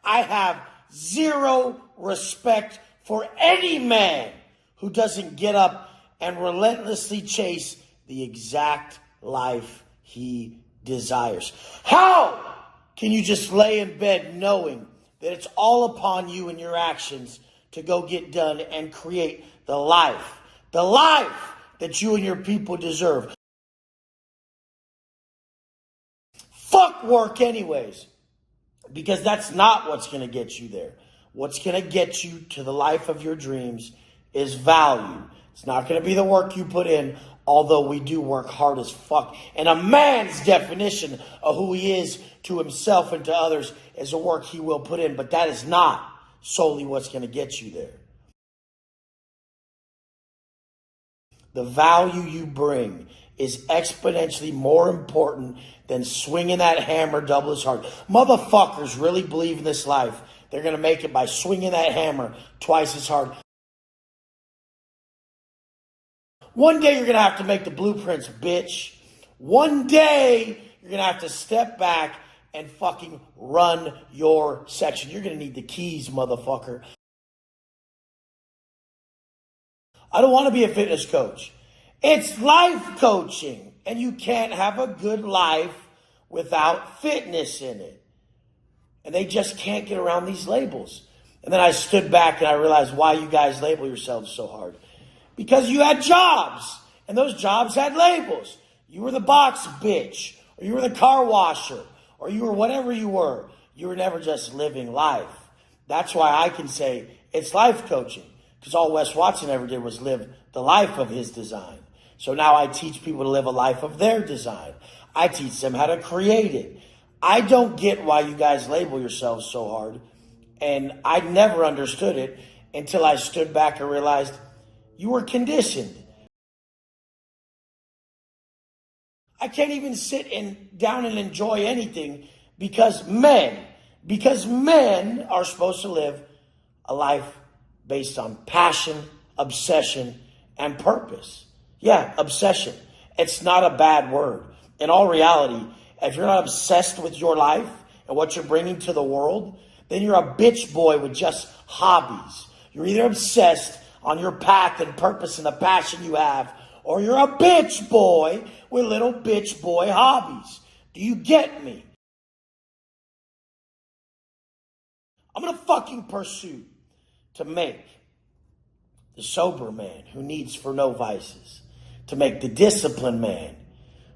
I have zero respect for any man who doesn't get up and relentlessly chase the exact life he desires. How can you just lay in bed knowing that it's all upon you and your actions to go get done and create the life that you and your people deserve? Fuck work anyways, because that's not what's going to get you there. What's going to get you to the life of your dreams is value. It's not going to be the work you put in, although we do work hard as fuck. And a man's definition of who he is to himself and to others is the work he will put in. But that is not solely what's going to get you there. The value you bring is exponentially more important than swinging that hammer double as hard. Motherfuckers really believe in this life. They're going to make it by swinging that hammer twice as hard. One day you're going to have to make the blueprints, bitch. One day you're going to have to step back and fucking run your section. You're going to need the keys, motherfucker. I don't want to be a fitness coach. It's life coaching. And you can't have a good life without fitness in it. And they just can't get around these labels. And then I stood back and I realized why you guys label yourselves so hard. Because you had jobs. And those jobs had labels. You were the box bitch. Or you were the car washer. Or you were whatever you were. You were never just living life. That's why I can say it's life coaching. Because all Wes Watson ever did was live the life of his design. So now I teach people to live a life of their design. I teach them how to create it. I don't get why you guys label yourselves so hard. And I never understood it until I stood back and realized you were conditioned. I can't even sit down and enjoy anything because men are supposed to live a life based on passion, obsession, and purpose. Yeah, obsession. It's not a bad word. In all reality, if you're not obsessed with your life and what you're bringing to the world, then you're a bitch boy with just hobbies. You're either obsessed on your path and purpose and the passion you have, or you're a bitch boy with little bitch boy hobbies. Do you get me? I'm going to fucking pursue to make the sober man who needs for no vices, to make the disciplined man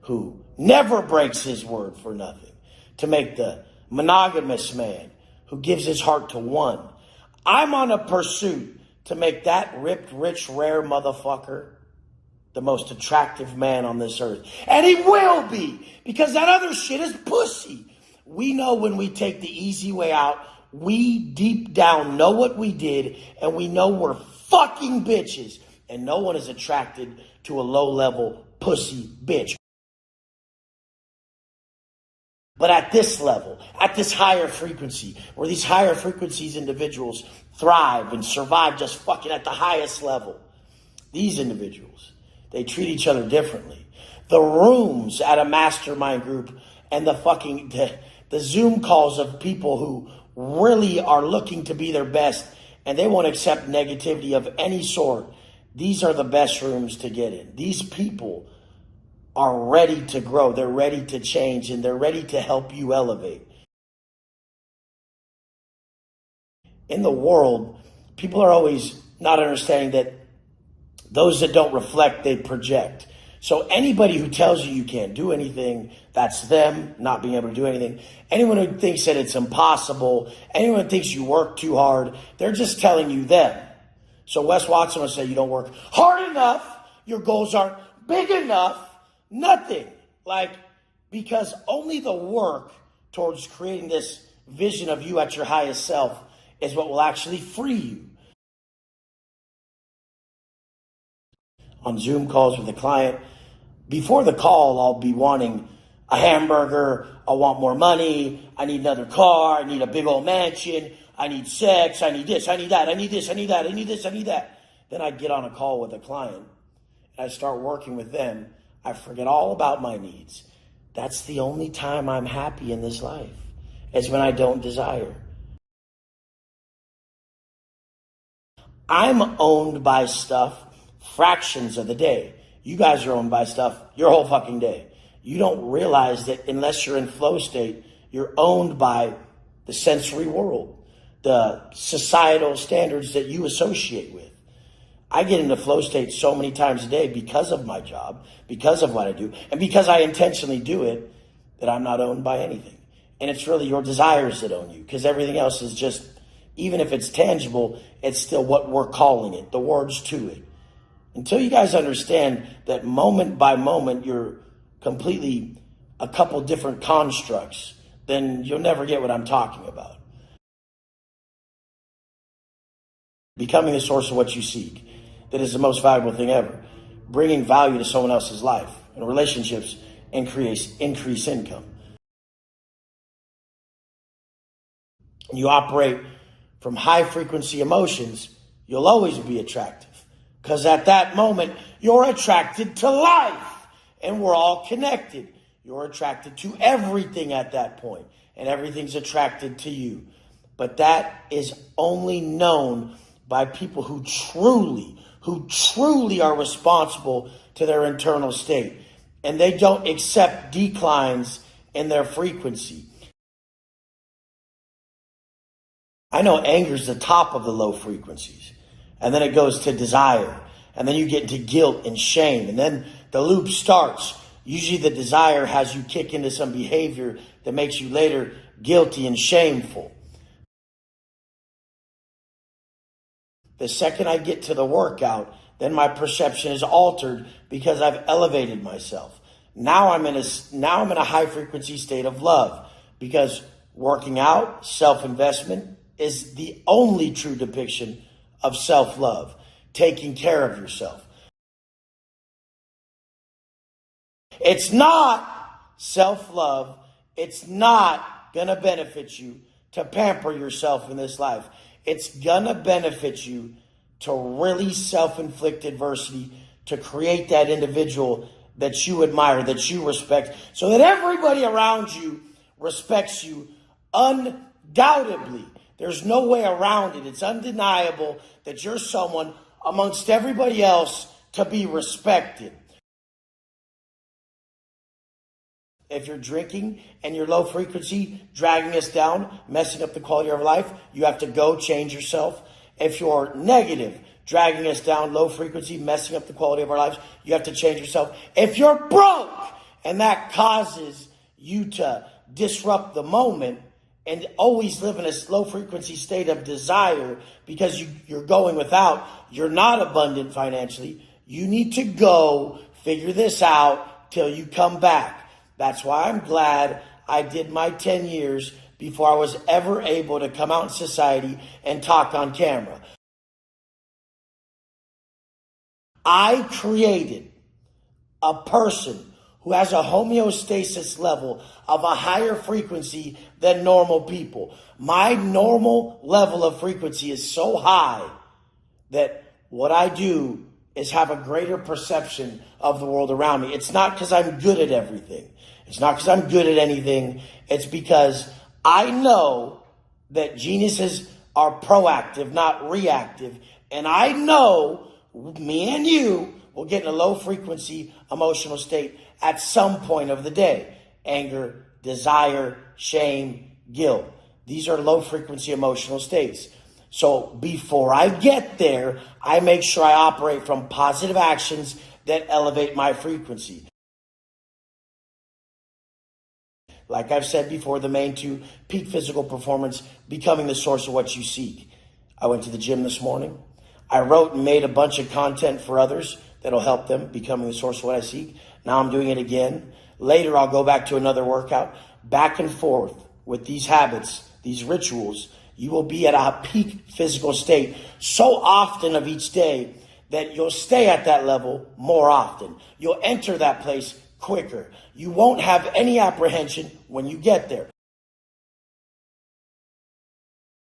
who never breaks his word for nothing, to make the monogamous man who gives his heart to one. I'm on a pursuit to make that ripped, rich, rare motherfucker the most attractive man on this earth. And he will be, because that other shit is pussy. We know when we take the easy way out, we deep down know what we did, and we know we're fucking bitches. And no one is attracted to a low-level pussy bitch. But at this level, at this higher frequency, where these higher frequencies individuals thrive and survive just fucking at the highest level, these individuals, they treat each other differently. The rooms at a mastermind group and the Zoom calls of people who really are looking to be their best and they won't accept negativity of any sort. These are the best rooms to get in. These people are ready to grow. They're ready to change and they're ready to help you elevate. In the world, people are always not understanding that those that don't reflect, they project. So anybody who tells you you can't do anything, that's them not being able to do anything. Anyone who thinks that it's impossible, anyone who thinks you work too hard, they're just telling you them. So Wes Watson would say you don't work hard enough, your goals aren't big enough, nothing. Because only the work towards creating this vision of you at your highest self is what will actually free you. On Zoom calls with a client, before the call, I'll be wanting a hamburger, I want more money, I need another car, I need a big old mansion, I need sex, I need this, I need that, I need this, I need that, I need this, I need that. Then I get on a call with a client, and I start working with them. I forget all about my needs. That's the only time I'm happy in this life, is when I don't desire. I'm owned by stuff fractions of the day. You guys are owned by stuff your whole fucking day. You don't realize that unless you're in flow state, you're owned by the sensory world, the societal standards that you associate with. I get into flow state so many times a day because of my job, because of what I do, and because I intentionally do it, that I'm not owned by anything. And it's really your desires that own you, because everything else is just, even if it's tangible, it's still what we're calling it, the words to it. Until you guys understand that moment by moment, you're completely a couple different constructs, then you'll never get what I'm talking about. Becoming the source of what you seek. That is the most valuable thing ever. Bringing value to someone else's life. And relationships increase income. You operate from high frequency emotions, you'll always be attractive. Because at that moment, you're attracted to life. And we're all connected. You're attracted to everything at that point. And everything's attracted to you. But that is only known by people who who truly are responsible to their internal state, and they don't accept declines in their frequency. I know anger is the top of the low frequencies, and then it goes to desire, and then you get into guilt and shame, and then the loop starts. Usually the desire has you kick into some behavior that makes you later guilty and shameful. The second I get to the workout, then my perception is altered because I've elevated myself. Now I'm in a high frequency state of love, because working out, self-investment, is the only true depiction of self-love, taking care of yourself. It's not self-love. It's not going to benefit you to pamper yourself in this life. It's going to benefit you to really self-inflict adversity, to create that individual that you admire, that you respect, so that everybody around you respects you undoubtedly. There's no way around it. It's undeniable that you're someone amongst everybody else to be respected. If you're drinking and you're low frequency, dragging us down, messing up the quality of our life, you have to go change yourself. If you're negative, dragging us down, low frequency, messing up the quality of our lives, you have to change yourself. If you're broke and that causes you to disrupt the moment and always live in a low frequency state of desire because you're going without, you're not abundant financially, you need to go figure this out till you come back. That's why I'm glad I did my 10 years before I was ever able to come out in society and talk on camera. I created a person who has a homeostasis level of a higher frequency than normal people. My normal level of frequency is so high that what I do is have a greater perception of the world around me. It's not because I'm good at everything. It's not because I'm good at anything. It's because I know that geniuses are proactive, not reactive. And I know me and you will get in a low frequency emotional state at some point of the day. Anger, desire, shame, guilt. These are low frequency emotional states. So before I get there, I make sure I operate from positive actions that elevate my frequency. Like I've said before, the main two: peak physical performance, becoming the source of what you seek. I went to the gym this morning. I wrote and made a bunch of content for others that'll help them, becoming the source of what I seek. Now I'm doing it again. Later, I'll go back to another workout. Back and forth with these habits, these rituals, you will be at a peak physical state so often of each day that you'll stay at that level more often. You'll enter that place quicker. You won't have any apprehension when you get there.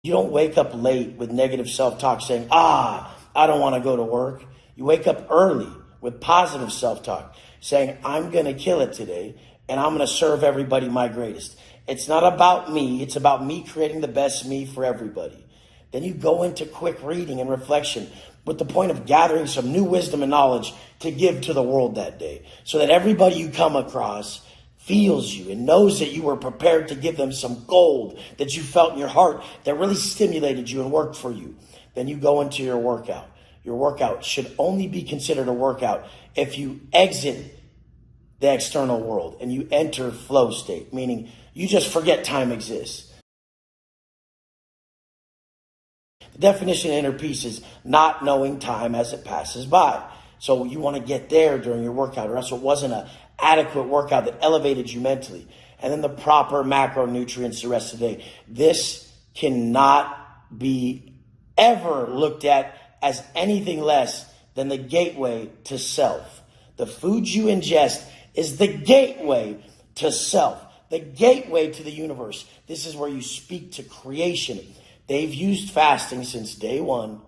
You don't wake up late with negative self-talk saying, I don't want to go to work. You wake up early with positive self-talk saying, I'm going to kill it today and I'm going to serve everybody my greatest. It's not about me. It's about me creating the best me for everybody. Then you go into quick reading and reflection with the point of gathering some new wisdom and knowledge to give to the world that day, so that everybody you come across feels you and knows that you were prepared to give them some gold that you felt in your heart that really stimulated you and worked for you. Then you go into your workout. Your workout should only be considered a workout if you exit the external world and you enter flow state, meaning you just forget time exists. The definition of inner peace is not knowing time as it passes by. So you want to get there during your workout, or else it wasn't an adequate workout that elevated you mentally. And then the proper macronutrients the rest of the day. This cannot be ever looked at as anything less than the gateway to self. The food you ingest is the gateway to self, the gateway to the universe. This is where you speak to creation. They've used fasting since day one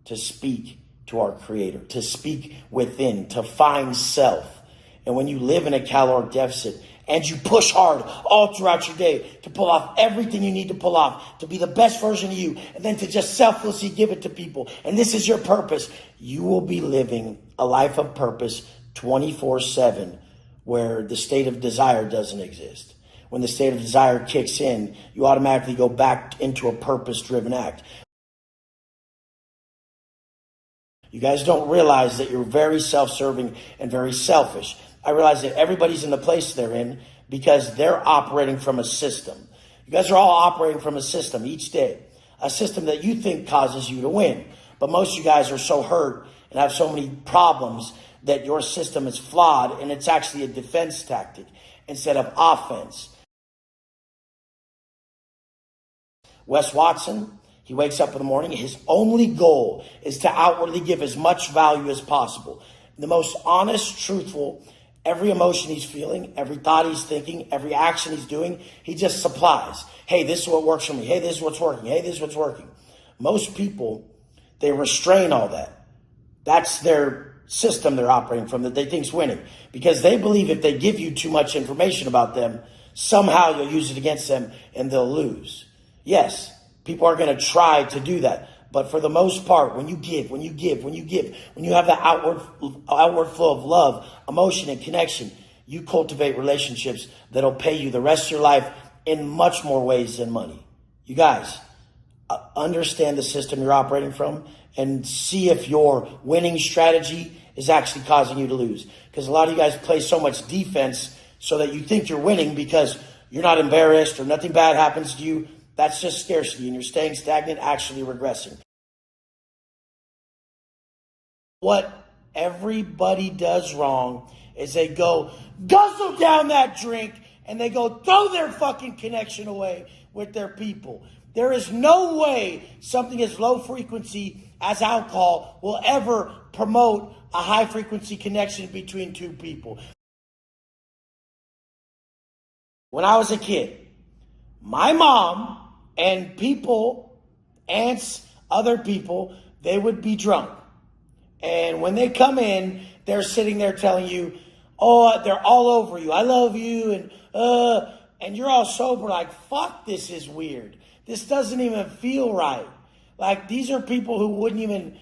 to speak to our creator, to speak within, to find self. And when you live in a caloric deficit and you push hard all throughout your day to pull off everything you need to pull off, to be the best version of you, and then to just selflessly give it to people, and this is your purpose, you will be living a life of purpose 24/7, where the state of desire doesn't exist. When the state of desire kicks in, you automatically go back into a purpose-driven act. You guys don't realize that you're very self-serving and very selfish. I realize that everybody's in the place they're in because they're operating from a system. You guys are all operating from a system each day, a system that you think causes you to win. But most of you guys are so hurt and have so many problems that your system is flawed, and it's actually a defense tactic instead of offense. Wes Watson, he wakes up in the morning. His only goal is to outwardly give as much value as possible. The most honest, truthful, every emotion he's feeling, every thought he's thinking, every action he's doing, he just supplies. Hey, this is what works for me. Hey, this is what's working. Hey, this is what's working. Most people, they restrain all that. That's their system they're operating from that they think's winning, because they believe if they give you too much information about them, somehow you'll use it against them and they'll lose. Yes, people are going to try to do that. But for the most part, when you have that outward flow of love, emotion, and connection, you cultivate relationships that'll pay you the rest of your life in much more ways than money. You guys, understand the system you're operating from and see if your winning strategy is actually causing you to lose. Because a lot of you guys play so much defense so that you think you're winning because you're not embarrassed or nothing bad happens to you. That's just scarcity, and you're staying stagnant, actually regressing. What everybody does wrong is they go guzzle down that drink and they go throw their fucking connection away with their people. There is no way something as low frequency as alcohol will ever promote a high frequency connection between two people. When I was a kid, my mom and people, aunts, other people, they would be drunk. And when they come in, they're sitting there telling you, oh, they're all over you. I love you. And you're all sober like, fuck, this is weird. This doesn't even feel right. Like, these are people who wouldn't even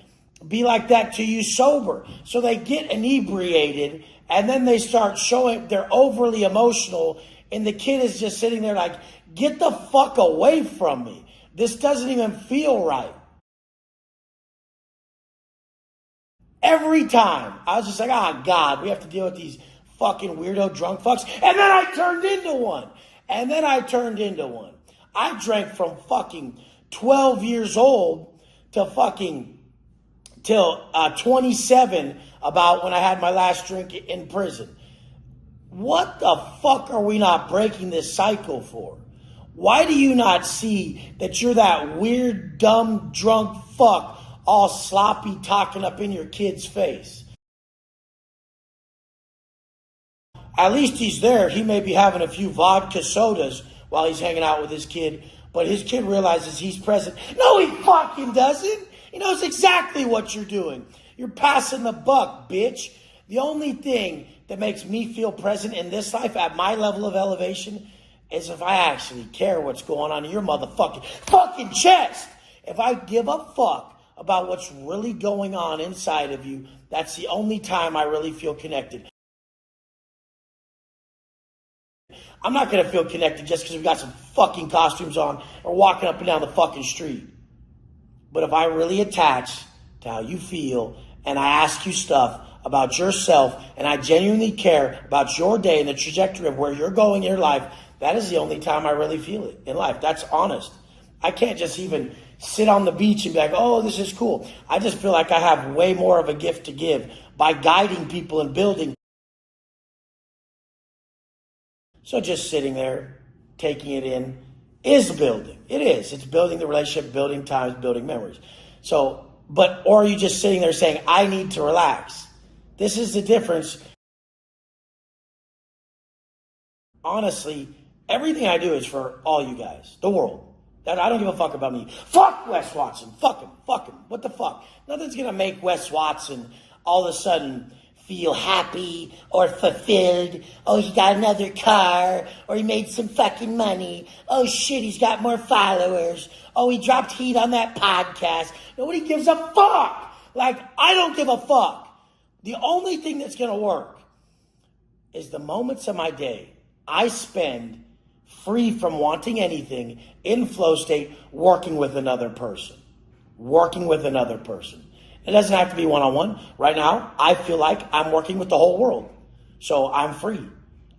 be like that to you sober. So they get inebriated and then they start showing they're overly emotional. And the kid is just sitting there like, get the fuck away from me. This doesn't even feel right. Every time, I was just like, oh, God, we have to deal with these fucking weirdo drunk fucks. And then I turned into one. I drank from fucking 12 years old to fucking till 27, about when I had my last drink in prison. What the fuck are we not breaking this cycle for? Why do you not see that you're that weird, dumb, drunk fuck all sloppy talking up in your kid's face? At least he's there. He may be having a few vodka sodas while he's hanging out with his kid, but his kid realizes he's present. No, he fucking doesn't. He knows exactly what you're doing. You're passing the buck, bitch. The only thing that makes me feel present in this life at my level of elevation is if I actually care what's going on in your motherfucking fucking chest. If I give a fuck about what's really going on inside of you, that's the only time I really feel connected. I'm not going to feel connected just because we got some fucking costumes on or walking up and down the fucking street. But if I really attach to how you feel and I ask you stuff about yourself and I genuinely care about your day and the trajectory of where you're going in your life, that is the only time I really feel it in life. That's honest. I can't just even sit on the beach and be like, oh, this is cool. I just feel like I have way more of a gift to give by guiding people and building. So just sitting there, taking it in, is building. It is. It's building the relationship, building times, building memories. So, or are you just sitting there saying, I need to relax? This is the difference. Honestly, everything I do is for all you guys, the world. I don't give a fuck about me. Fuck Wes Watson. Fuck him. What the fuck? Nothing's going to make Wes Watson all of a sudden feel happy or fulfilled. Oh, he got another car, or he made some fucking money. Oh shit, he's got more followers. Oh, he dropped heat on that podcast. Nobody gives a fuck. Like, I don't give a fuck. The only thing that's going to work is the moments of my day I spend free from wanting anything, in flow state, working with another person. Working with another person. It doesn't have to be one-on-one. Right now, I feel like I'm working with the whole world. So I'm free.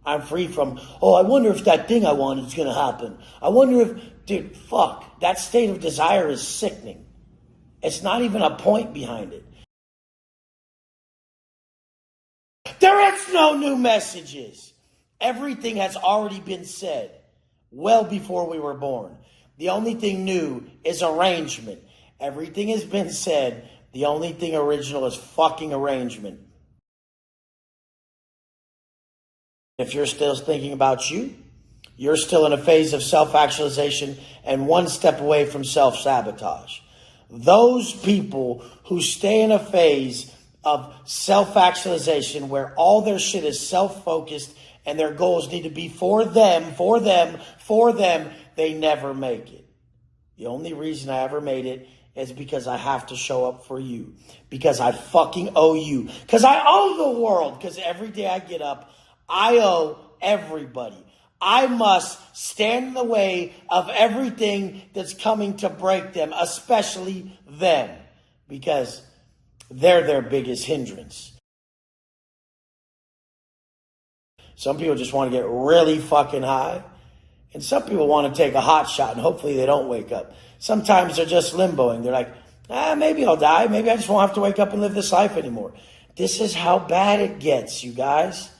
I'm free from, oh, I wonder if that thing I wanted is going to happen. I wonder if, dude, fuck. That state of desire is sickening. It's not even a point behind it. There is no new messages. Everything has already been said well before we were born. The only thing new is arrangement. Everything has been said. The only thing original is fucking arrangement. If you're still thinking about you, you're still in a phase of self-actualization and one step away from self-sabotage. Those people who stay in a phase of self-actualization where all their shit is self-focused and their goals need to be for them, they never make it. The only reason I ever made it is because I have to show up for you. Because I fucking owe you. Because I owe the world. Because every day I get up, I owe everybody. I must stand in the way of everything that's coming to break them, especially them. Because they're their biggest hindrance. Some people just want to get really fucking high. And some people want to take a hot shot and hopefully they don't wake up. Sometimes they're just limboing. They're like, maybe I'll die. Maybe I just won't have to wake up and live this life anymore. This is how bad it gets, you guys.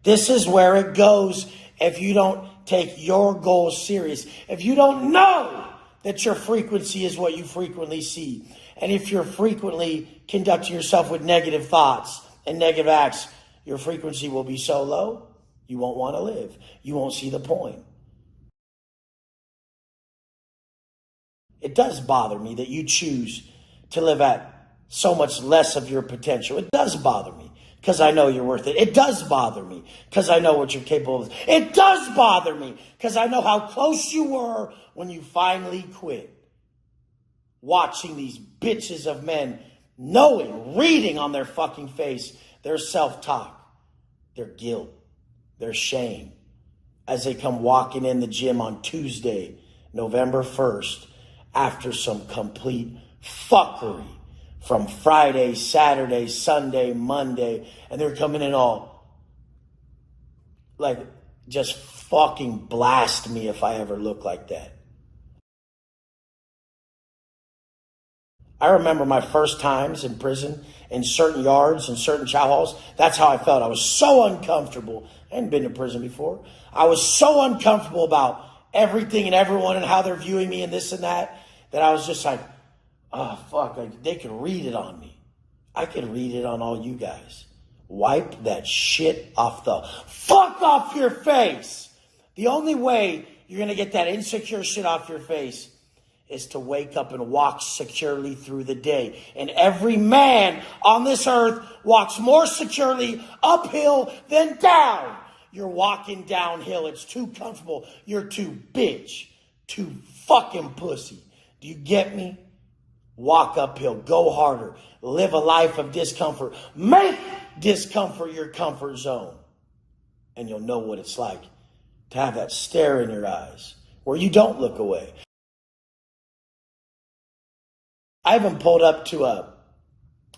This is where it goes if you don't take your goals serious. If you don't know that your frequency is what you frequently see. And if you're frequently conducting yourself with negative thoughts and negative acts, your frequency will be so low, you won't want to live. You won't see the point. It does bother me that you choose to live at so much less of your potential. It does bother me because I know you're worth it. It does bother me because I know what you're capable of. It does bother me because I know how close you were when you finally quit. Watching these bitches of men, knowing, reading on their fucking face, their self-talk, their guilt, their shame, as they come walking in the gym on Tuesday, November 1st, after some complete fuckery from Friday, Saturday, Sunday, Monday, and they're coming in all like, just fucking blast me if I ever look like that. I remember my first times in prison, in certain yards and certain chow halls. That's how I felt. I was so uncomfortable. I hadn't been to prison before. I was so uncomfortable about everything and everyone and how they're viewing me and this and that I was just like, oh, fuck, like, they could read it on me. I could read it on all you guys. Wipe that shit off the fuck off your face. The only way you're going to get that insecure shit off your face is to wake up and walk securely through the day. And every man on this earth walks more securely uphill than down. You're walking downhill. It's too comfortable. You're too bitch. Too fucking pussy. Do you get me? Walk uphill. Go harder. Live a life of discomfort. Make discomfort your comfort zone. And you'll know what it's like to have that stare in your eyes where you don't look away. I even pulled up to a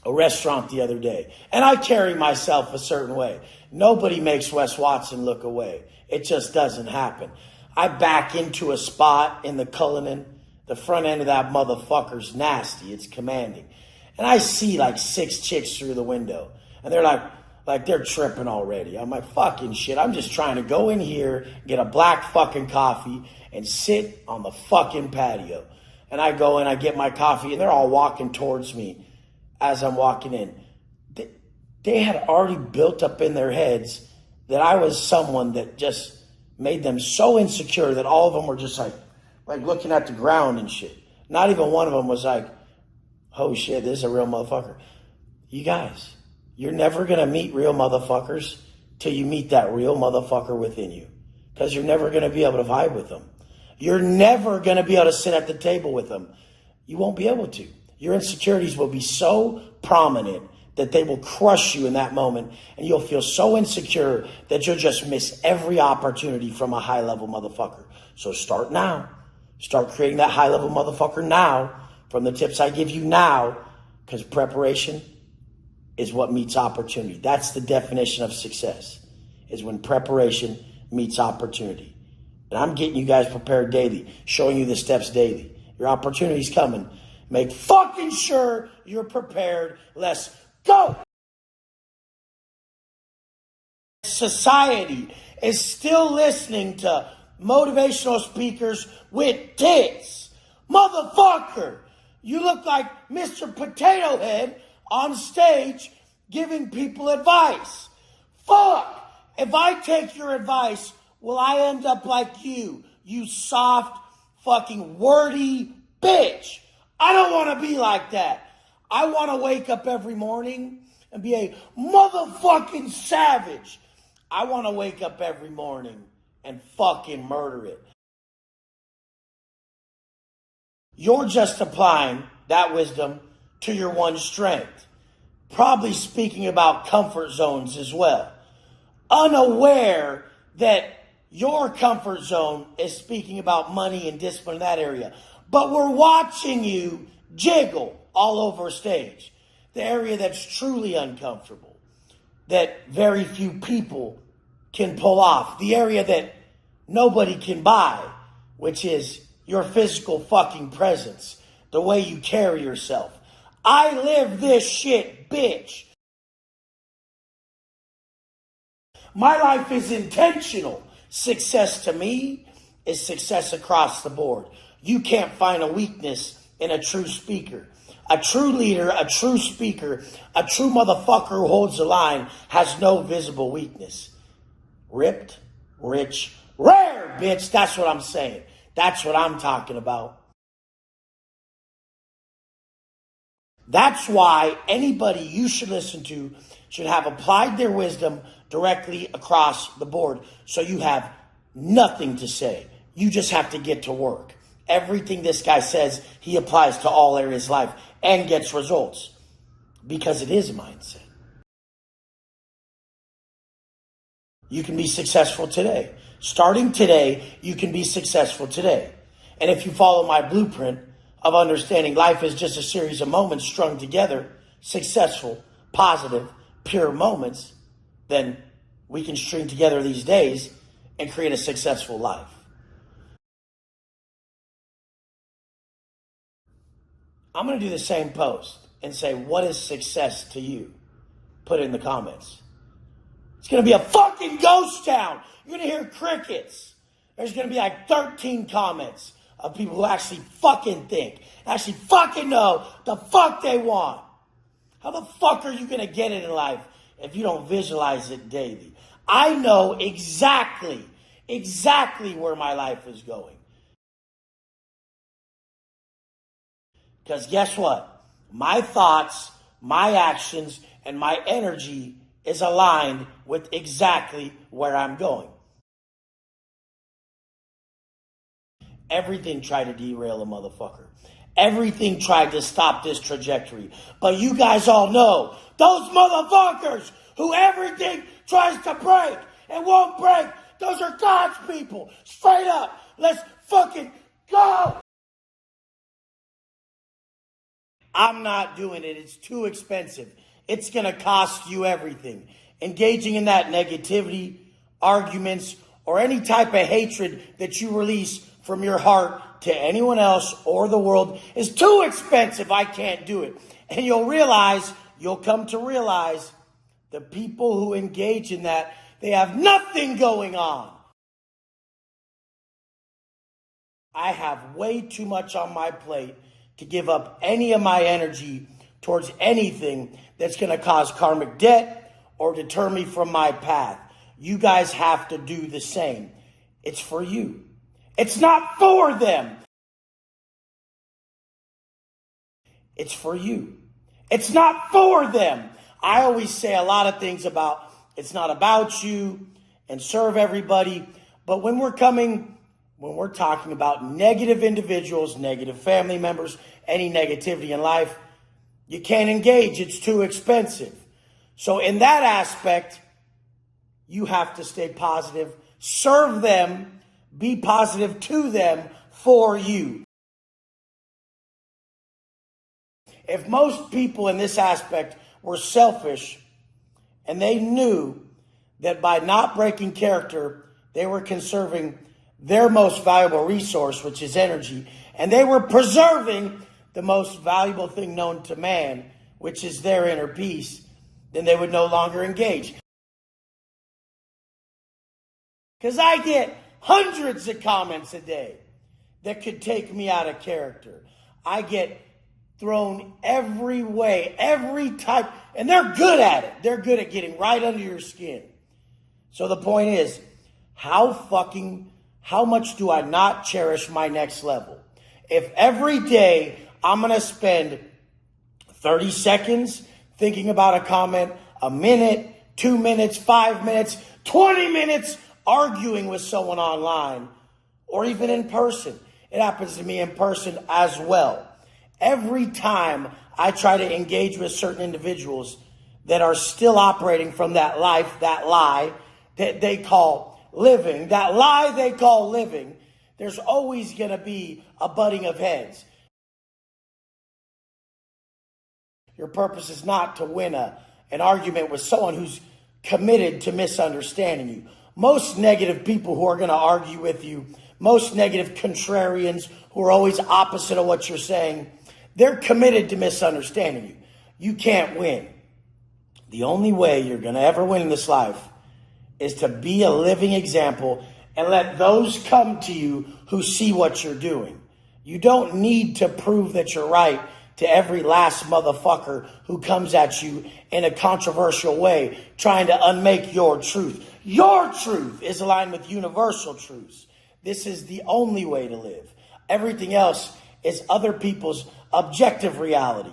restaurant the other day, and I carry myself a certain way. Nobody makes Wes Watson look away. It just doesn't happen. I back into a spot in the Cullinan. The front end of that motherfucker's nasty. It's commanding. And I see like 6 chicks through the window, and they're like they're tripping already. I'm like, fucking shit. I'm just trying to go in here, get a black fucking coffee, and sit on the fucking patio. And I go and I get my coffee, and they're all walking towards me as I'm walking in. They had already built up in their heads that I was someone that just made them so insecure that all of them were just like looking at the ground and shit. Not even one of them was like, oh shit, this is a real motherfucker. You guys, You're never going to meet real motherfuckers till you meet that real motherfucker within you. Because you're never going to be able to vibe with them. You're never going to be able to sit at the table with them. You won't be able to. Your insecurities will be so prominent that they will crush you in that moment. And you'll feel so insecure that you'll just miss every opportunity from a high-level motherfucker. So start now. Start creating that high-level motherfucker now from the tips I give you now, because preparation is what meets opportunity. That's the definition of success, is when preparation meets opportunity. And I'm getting you guys prepared daily, showing you the steps daily. Your opportunity's coming. Make fucking sure you're prepared. Let's go. Society is still listening to motivational speakers with tits. Motherfucker, you look like Mr. Potato Head on stage giving people advice. Fuck, if I take your advice, will I end up like you soft, fucking wordy bitch? I don't want to be like that. I want to wake up every morning and be a motherfucking savage. I want to wake up every morning and fucking murder it. You're just applying that wisdom to your one strength. Probably speaking about comfort zones as well. Unaware that your comfort zone is speaking about money and discipline in that area. But we're watching you jiggle all over stage. The area that's truly uncomfortable. That very few people can pull off. The area that nobody can buy. Which is your physical fucking presence. The way you carry yourself. I live this shit, bitch. My life is intentional. Success to me is success across the board. You can't find a weakness in a true speaker. A true leader, a true speaker, a true motherfucker who holds the line has no visible weakness. Ripped, rich, rare, bitch. That's what I'm saying. That's what I'm talking about. That's why anybody you should listen to should have applied their wisdom directly across the board. So you have nothing to say. You just have to get to work. Everything this guy says, he applies to all areas of life and gets results because it is mindset. You can be successful today. Starting today, you can be successful today. And if you follow my blueprint of understanding life is just a series of moments strung together, successful, positive, pure moments, then we can string together these days and create a successful life. I'm going to do the same post and say, what is success to you? Put it in the comments. It's going to be a fucking ghost town. You're going to hear crickets. There's going to be like 13 comments of people who actually fucking think, actually fucking know the fuck they want. How the fuck are you going to get it in life if you don't visualize it daily? I know exactly where my life is going. Because guess what? My thoughts, my actions, and my energy is aligned with exactly where I'm going. Everything tried to derail a motherfucker. Everything tried to stop this trajectory. But you guys all know, those motherfuckers who everything tries to break and won't break, those are God's people. Straight up. Let's fucking go. I'm not doing it. It's too expensive. It's going to cost you everything. Engaging in that negativity, arguments, or any type of hatred that you release from your heart to anyone else or the world is too expensive. I can't do it. And you'll come to realize the people who engage in that, they have nothing going on. I have way too much on my plate to give up any of my energy towards anything that's going to cause karmic debt or deter me from my path. You guys have to do the same. It's for you. It's not for them. It's for you. It's not for them. I always say a lot of things about it's not about you and serve everybody. But when we're talking about negative individuals, negative family members, any negativity in life, you can't engage. It's too expensive. So in that aspect, you have to stay positive, serve them, be positive to them for you. If most people in this aspect were selfish and they knew that by not breaking character, they were conserving their most valuable resource, which is energy, and they were preserving the most valuable thing known to man, which is their inner peace, then they would no longer engage. Because I get hundreds of comments a day that could take me out of character. I get thrown every way, every type, and they're good at it. They're good at getting right under your skin. So the point is, how much do I not cherish my next level? If every day I'm going to spend 30 seconds thinking about a comment, a minute, 2 minutes, 5 minutes, 20 minutes arguing with someone online or even in person. It happens to me in person as well. Every time I try to engage with certain individuals that are still operating from that life, that lie that they call living, that lie they call living, there's always going to be a butting of heads. Your purpose is not to win an argument with someone who's committed to misunderstanding you. Most negative people who are going to argue with you, most negative contrarians who are always opposite of what you're saying, they're committed to misunderstanding you. You can't win. The only way you're going to ever win in this life is to be a living example and let those come to you who see what you're doing. You don't need to prove that you're right to every last motherfucker who comes at you in a controversial way, trying to unmake your truth. Your truth is aligned with universal truths. This is the only way to live. Everything else is other people's objective reality.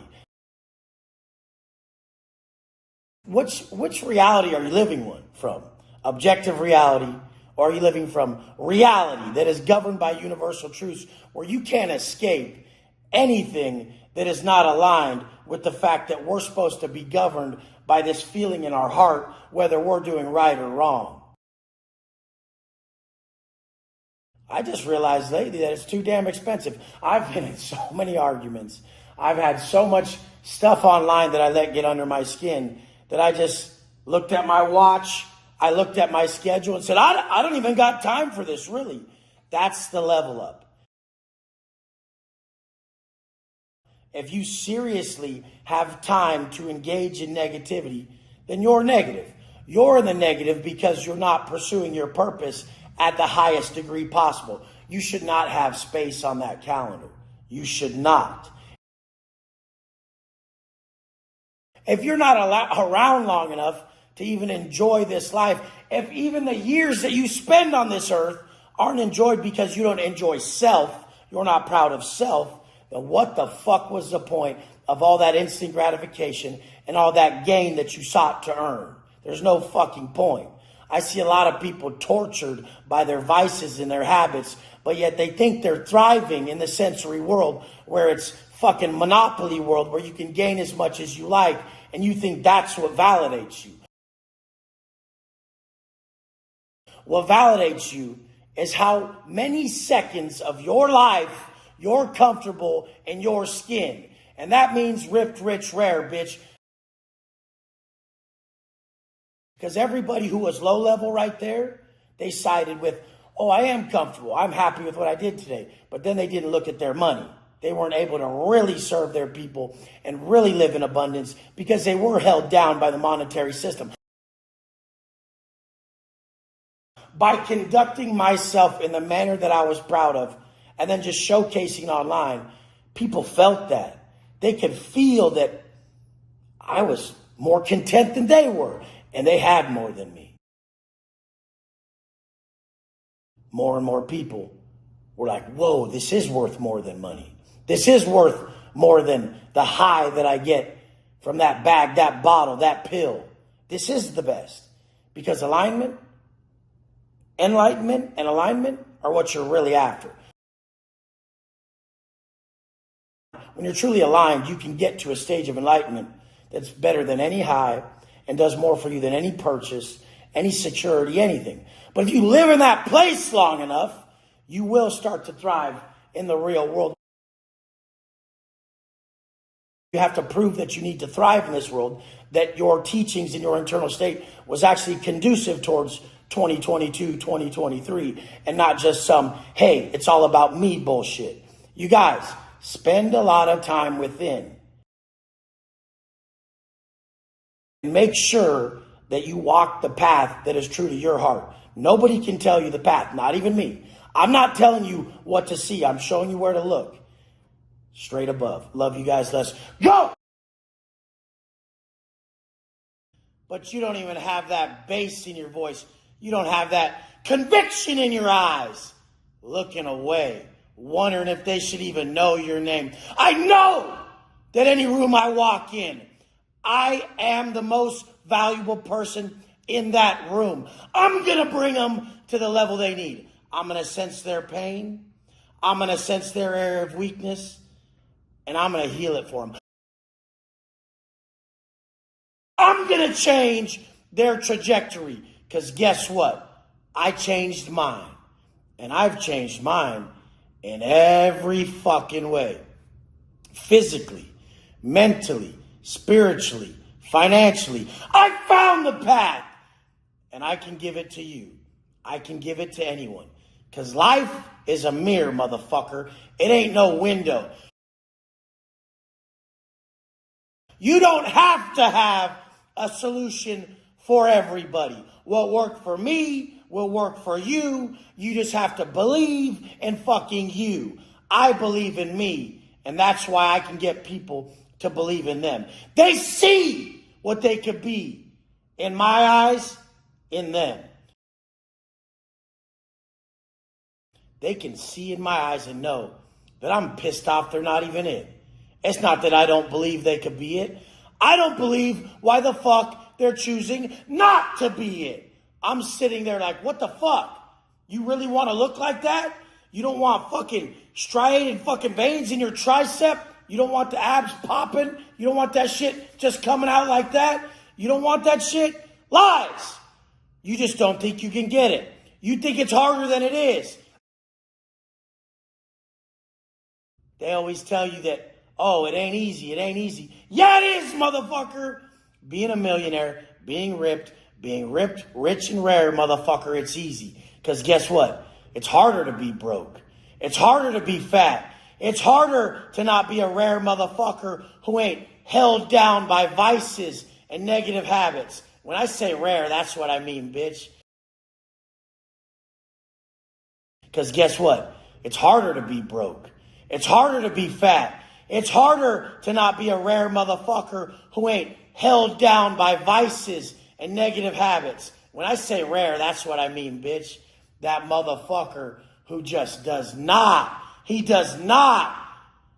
Which reality are you living from? Objective reality, or are you living from reality that is governed by universal truths where you can't escape anything that is not aligned with the fact that we're supposed to be governed by this feeling in our heart, whether we're doing right or wrong? I just realized lately that it's too damn expensive. I've been in so many arguments. I've had so much stuff online that I let get under my skin that I just looked at my watch, I looked at my schedule and said, I don't even got time for this, really. That's the level up. If you seriously have time to engage in negativity, then you're negative. You're in the negative because you're not pursuing your purpose at the highest degree possible. You should not have space on that calendar. You should not. If you're not around long enough to even enjoy this life, if even the years that you spend on this earth aren't enjoyed because you don't enjoy self, you're not proud of self, then what the fuck was the point of all that instant gratification and all that gain that you sought to earn? There's no fucking point. I see a lot of people tortured by their vices and their habits, but yet they think they're thriving in the sensory world where it's fucking monopoly world where you can gain as much as you like, and you think that's what validates you. What validates you is how many seconds of your life you're comfortable in your skin. And that means ripped, rich, rare, bitch. Because everybody who was low level right there, they sided with, oh, I am comfortable. I'm happy with what I did today. But then they didn't look at their money. They weren't able to really serve their people and really live in abundance because they were held down by the monetary system. By conducting myself in the manner that I was proud of and then just showcasing online, people felt that. They could feel that I was more content than they were, and they had more than me. More and more people were like, whoa, this is worth more than money. This is worth more than the high that I get from that bag, that bottle, that pill. This is the best. Because alignment, enlightenment, and alignment are what you're really after. When you're truly aligned, you can get to a stage of enlightenment that's better than any high and does more for you than any purchase, any security, anything. But if you live in that place long enough, you will start to thrive in the real world. You have to prove that you need to thrive in this world, that your teachings in your internal state was actually conducive towards 2022, 2023, and not just some, hey, it's all about me bullshit. You guys, spend a lot of time within. And make sure that you walk the path that is true to your heart. Nobody can tell you the path, not even me. I'm not telling you what to see. I'm showing you where to look. Straight above. Love you guys. Let's go! But you don't even have that bass in your voice. You don't have that conviction in your eyes. Looking away. Wondering if they should even know your name. I know that any room I walk in, I am the most valuable person in that room. I'm going to bring them to the level they need. I'm going to sense their pain. I'm going to sense their area of weakness. And I'm going to heal it for them. I'm going to change their trajectory. Because guess what? I changed mine. And I've changed mine in every fucking way. Physically, mentally, spiritually, financially. I found the path. And I can give it to you. I can give it to anyone. Because life is a mirror, motherfucker. It ain't no window. You don't have to have a solution for everybody. What worked for me will work for you. You just have to believe in fucking you. I believe in me. And that's why I can get people to believe in them. They see what they could be. In my eyes, in them. They can see in my eyes and know that I'm pissed off they're not even it. It's not that I don't believe they could be it. I don't believe why the fuck they're choosing not to be it. I'm sitting there like, what the fuck? You really want to look like that? You don't want fucking striated fucking veins in your tricep? You don't want the abs popping? You don't want that shit just coming out like that? You don't want that shit? Lies! You just don't think you can get it. You think it's harder than it is. They always tell you that, oh, it ain't easy, it ain't easy. Yeah, it is, motherfucker. Being a millionaire, being ripped, rich and rare, motherfucker, it's easy. Because guess what? It's harder to be broke. It's harder to be fat. It's harder to not be a rare motherfucker who ain't held down by vices and negative habits. When I say rare, that's what I mean, bitch. Because guess what? It's harder to be broke. It's harder to be fat. It's harder to not be a rare motherfucker who ain't held down by vices and negative habits. When I say rare, that's what I mean, bitch. That motherfucker who just does not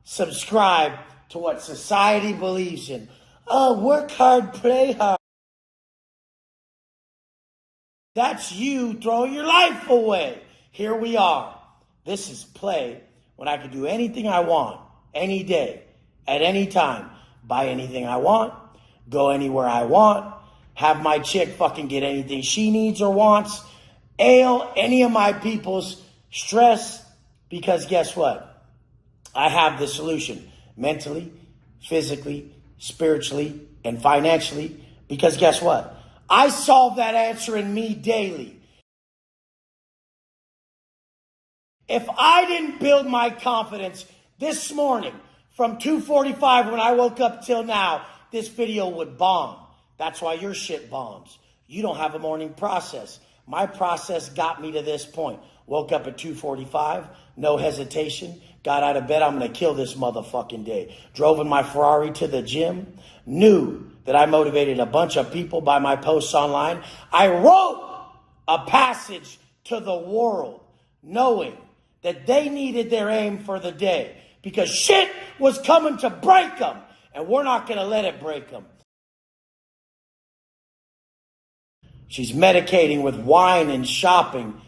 subscribe to what society believes in. Oh, work hard, play hard. That's you throwing your life away. Here we are. This is play when I can do anything I want, any day, at any time, buy anything I want, go anywhere I want, have my chick fucking get anything she needs or wants, ail any of my people's stress, because guess what? I have the solution mentally, physically, spiritually, and financially, because guess what? I solve that answer in me daily. If I didn't build my confidence this morning from 2:45 when I woke up till now, this video would bomb. That's why your shit bombs. You don't have a morning process. My process got me to this point. Woke up at 2:45, no hesitation. Got out of bed, I'm going to kill this motherfucking day. Drove in my Ferrari to the gym. Knew that I motivated a bunch of people by my posts online. I wrote a passage to the world knowing that they needed their aim for the day because shit was coming to break them. and we're not going to let it break them. She's medicating with wine and shopping,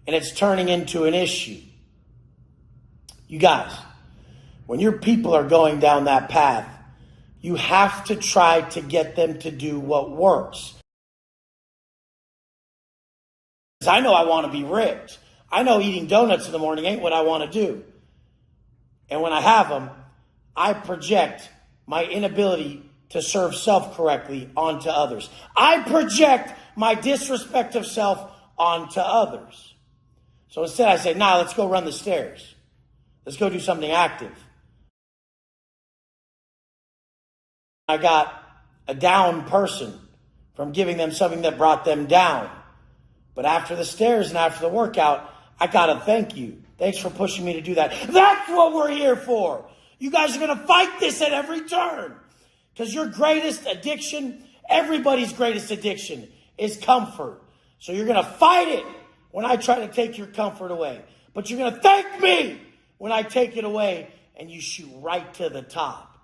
and it's turning into an issue. You guys, when your people are going down that path, you have to try to get them to do what works. I know I want to be ripped. I know eating donuts in the morning ain't what I want to do. And when I have them, I project my inability to serve self correctly onto others. I project my disrespect of self onto others. So instead I say, nah, let's go run the stairs. Let's go do something active. I got a down person from giving them something that brought them down. But after the stairs and after the workout, I got to thank you. Thanks for pushing me to do that. That's what we're here for. You guys are going to fight this at every turn. Because your greatest addiction, everybody's greatest addiction, is comfort. So you're going to fight it when I try to take your comfort away. But you're going to thank me when I take it away and you shoot right to the top.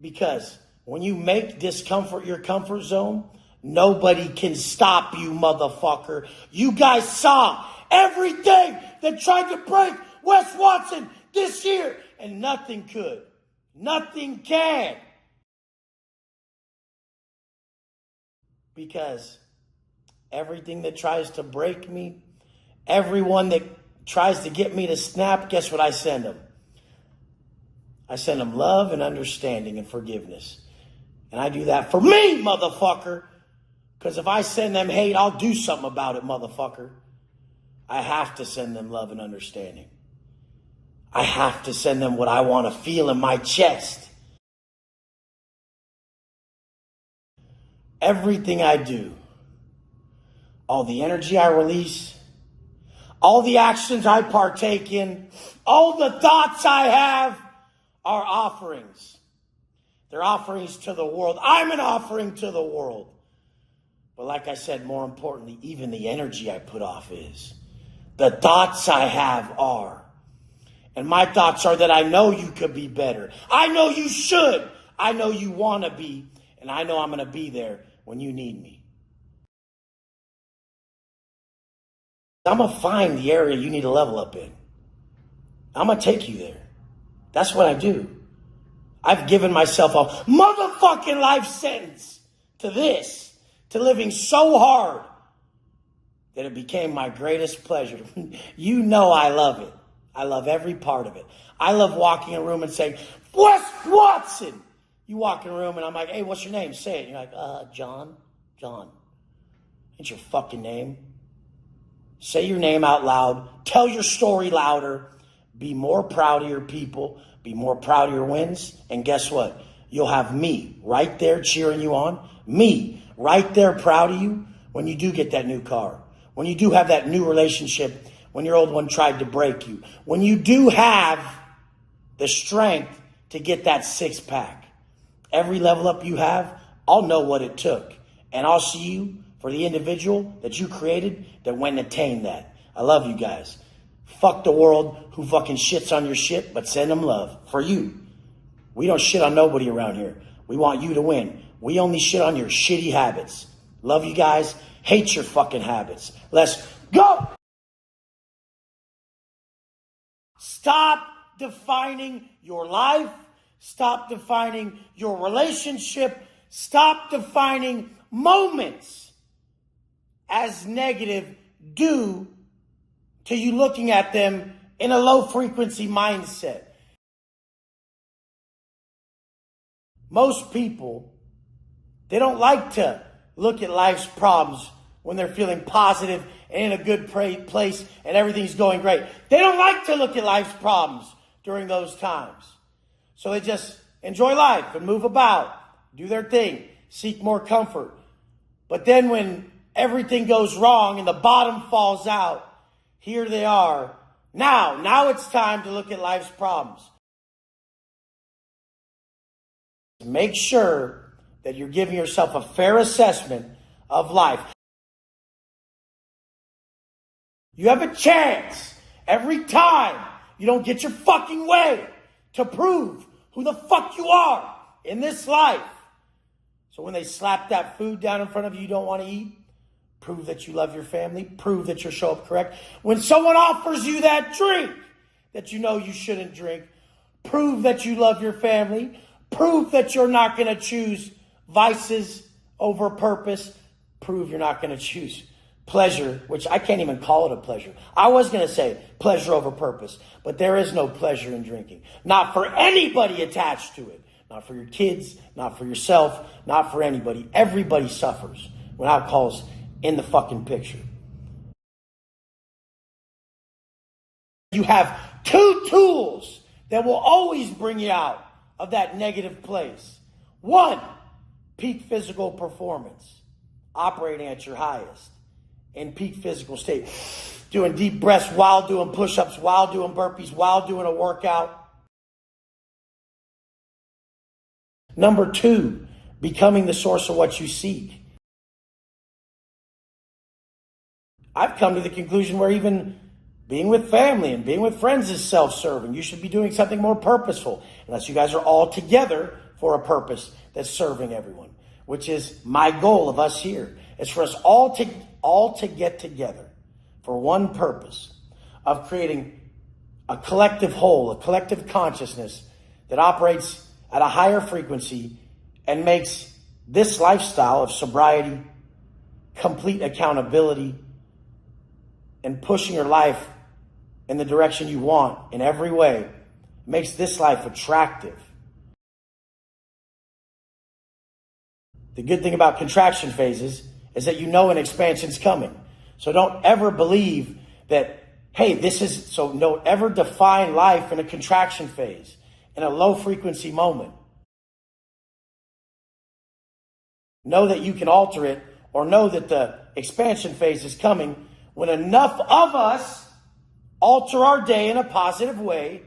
Because when you make discomfort your comfort zone, nobody can stop you, motherfucker. You guys saw everything that tried to break Wes Watson this year, and nothing could. Nothing can. Because everything that tries to break me, everyone that tries to get me to snap, guess what I send them? I send them love and understanding and forgiveness. And I do that for me, motherfucker. Because if I send them hate, I'll do something about it, motherfucker. I have to send them love and understanding. I have to send them what I want to feel in my chest. Everything I do, all the energy I release, all the actions I partake in, all the thoughts I have are offerings. They're offerings to the world. I'm an offering to the world. But like I said, more importantly, even the energy I put off is. The thoughts I have are. And my thoughts are that I know you could be better. I know you should. I know you want to be. And I know I'm going to be there when you need me. I'm going to find the area you need to level up in. I'm going to take you there. That's what I do. I've given myself a motherfucking life sentence to this, to living so hard that it became my greatest pleasure. You know I love it. I love every part of it. I love walking in a room and saying, Wes Watson! You walk in a room and I'm like, hey, what's your name? Say it. And you're like, John. John. It's your fucking name. Say your name out loud. Tell your story louder. Be more proud of your people. Be more proud of your wins. And guess what? You'll have me right there cheering you on. Me right there proud of you when you do get that new car. When you do have that new relationship. When your old one tried to break you. When you do have the strength to get that six-pack. Every level up you have, I'll know what it took. And I'll see you for the individual that you created that went and attained that. I love you guys. Fuck the world who fucking shits on your shit, but send them love. For you. We don't shit on nobody around here. We want you to win. We only shit on your shitty habits. Love you guys. Hate your fucking habits. Let's go! Stop defining your life. Stop defining your relationship. Stop defining moments as negative due to you looking at them in a low frequency mindset. Most people, they don't like to look at life's problems when they're feeling positive and in a good place and everything's going great. They don't like to look at life's problems during those times. So they just enjoy life and move about, do their thing, seek more comfort. But then when everything goes wrong and the bottom falls out, here they are. Now it's time to look at life's problems. Make sure that you're giving yourself a fair assessment of life. You have a chance every time you don't get your fucking way to prove who the fuck you are in this life. So when they slap that food down in front of you you don't want to eat, prove that you love your family. Prove that you'll show up correct. When someone offers you that drink that you know you shouldn't drink, prove that you love your family. Prove that you're not going to choose vices over purpose. Prove you're not going to choose pleasure, which I can't even call it a pleasure. I was going to say pleasure over purpose, but there is no pleasure in drinking. Not for anybody attached to it. Not for your kids, not for yourself, not for anybody. Everybody suffers when alcohol's in the fucking picture. You have two tools that will always bring you out of that negative place. One, peak physical performance, operating at your highest in peak physical state, doing deep breaths while doing push-ups, while doing burpees, while doing a workout. Number two, becoming the source of what you seek. I've come to the conclusion where even being with family and being with friends is self-serving. You should be doing something more purposeful, unless you guys are all together for a purpose that's serving everyone, which is my goal of us here. It's for us all to get together for one purpose of creating a collective whole, a collective consciousness that operates at a higher frequency and makes this lifestyle of sobriety, complete accountability, and pushing your life in the direction you want in every way, makes this life attractive. The good thing about contraction phases is that you know an expansion's coming. So don't ever believe that, hey, don't ever define life in a contraction phase, in a low frequency moment. Know that you can alter it, or know that the expansion phase is coming when enough of us alter our day in a positive way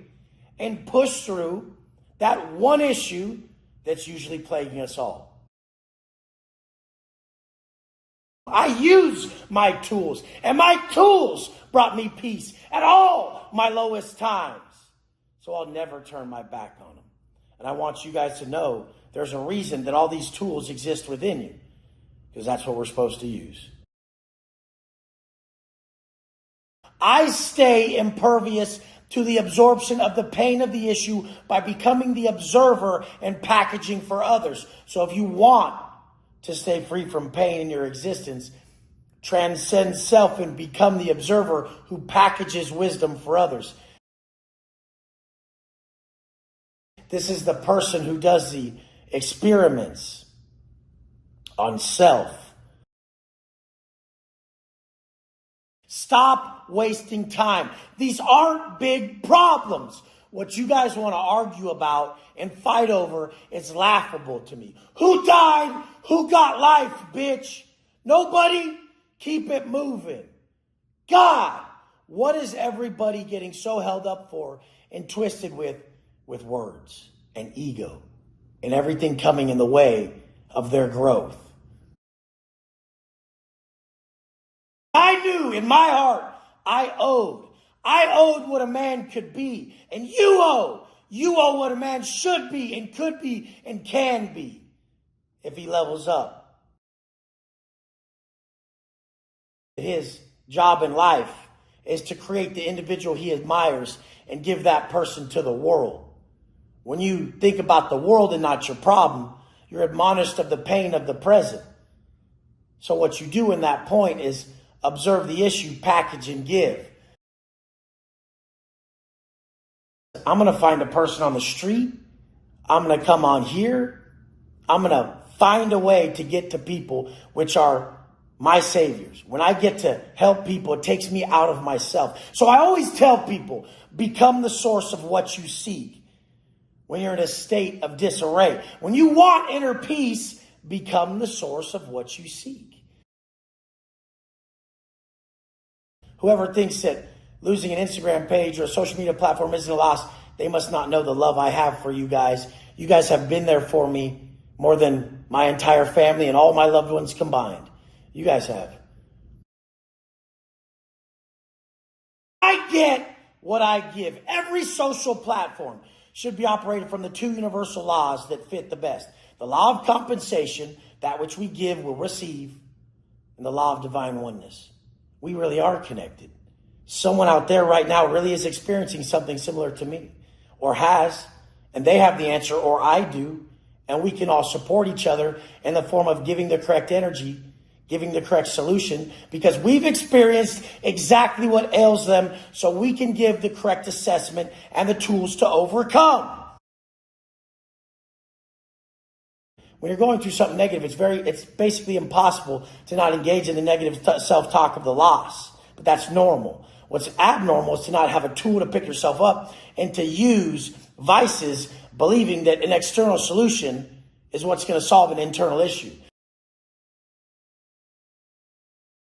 and push through that one issue that's usually plaguing us all. I use my tools, and my tools brought me peace at all my lowest times. So I'll never turn my back on them. And I want you guys to know there's a reason that all these tools exist within you, because that's what we're supposed to use. I stay impervious to the absorption of the pain of the issue by becoming the observer and packaging for others. So if you want to stay free from pain in your existence, transcend self and become the observer who packages wisdom for others. This is the person who does the experiments on self. Stop wasting time. These aren't big problems. What you guys want to argue about and fight over is laughable to me. Who died? Who got life, bitch? Nobody? Keep it moving. God, what is everybody getting so held up for and twisted with words and ego and everything coming in the way of their growth? I knew in my heart I owed what a man could be, and you owe what a man should be and could be and can be if he levels up. His job in life is to create the individual he admires and give that person to the world. When you think about the world and not your problem, you're admonished of the pain of the present. So what you do in that point is observe the issue, package, and give. I'm going to find a person on the street. I'm going to come on here. I'm going to find a way to get to people which are my saviors. When I get to help people, it takes me out of myself. So I always tell people, become the source of what you seek. When you're in a state of disarray, when you want inner peace, become the source of what you seek. Whoever thinks that losing an Instagram page or a social media platform isn't a loss, they must not know the love I have for you guys. You guys have been there for me more than my entire family and all my loved ones combined. You guys have. I get what I give. Every social platform should be operated from the two universal laws that fit the best. The law of compensation, that which we give will receive, and the law of divine oneness. We really are connected. Someone out there right now really is experiencing something similar to me, or has, and they have the answer, or I do, and we can all support each other in the form of giving the correct energy, giving the correct solution, because we've experienced exactly what ails them, so we can give the correct assessment and the tools to overcome. When you're going through something negative, it's basically impossible to not engage in the negative self-talk of the loss. But that's normal. What's abnormal is to not have a tool to pick yourself up and to use vices, believing that an external solution is what's going to solve an internal issue.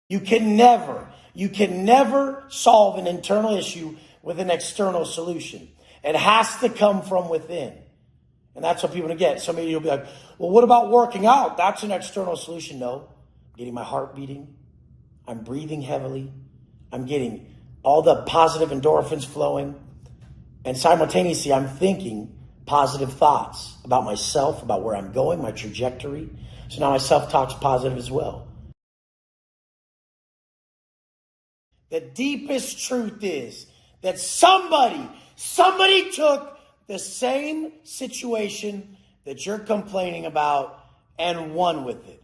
You can never solve an internal issue with an external solution. It has to come from within. And that's what people get. Some of you will be like, well, what about working out? That's an external solution. No, I'm getting my heart beating. I'm breathing heavily. I'm getting all the positive endorphins flowing. And simultaneously, I'm thinking positive thoughts about myself, about where I'm going, my trajectory. So now my self-talk's positive as well. The deepest truth is that somebody took the same situation that you're complaining about and won with it.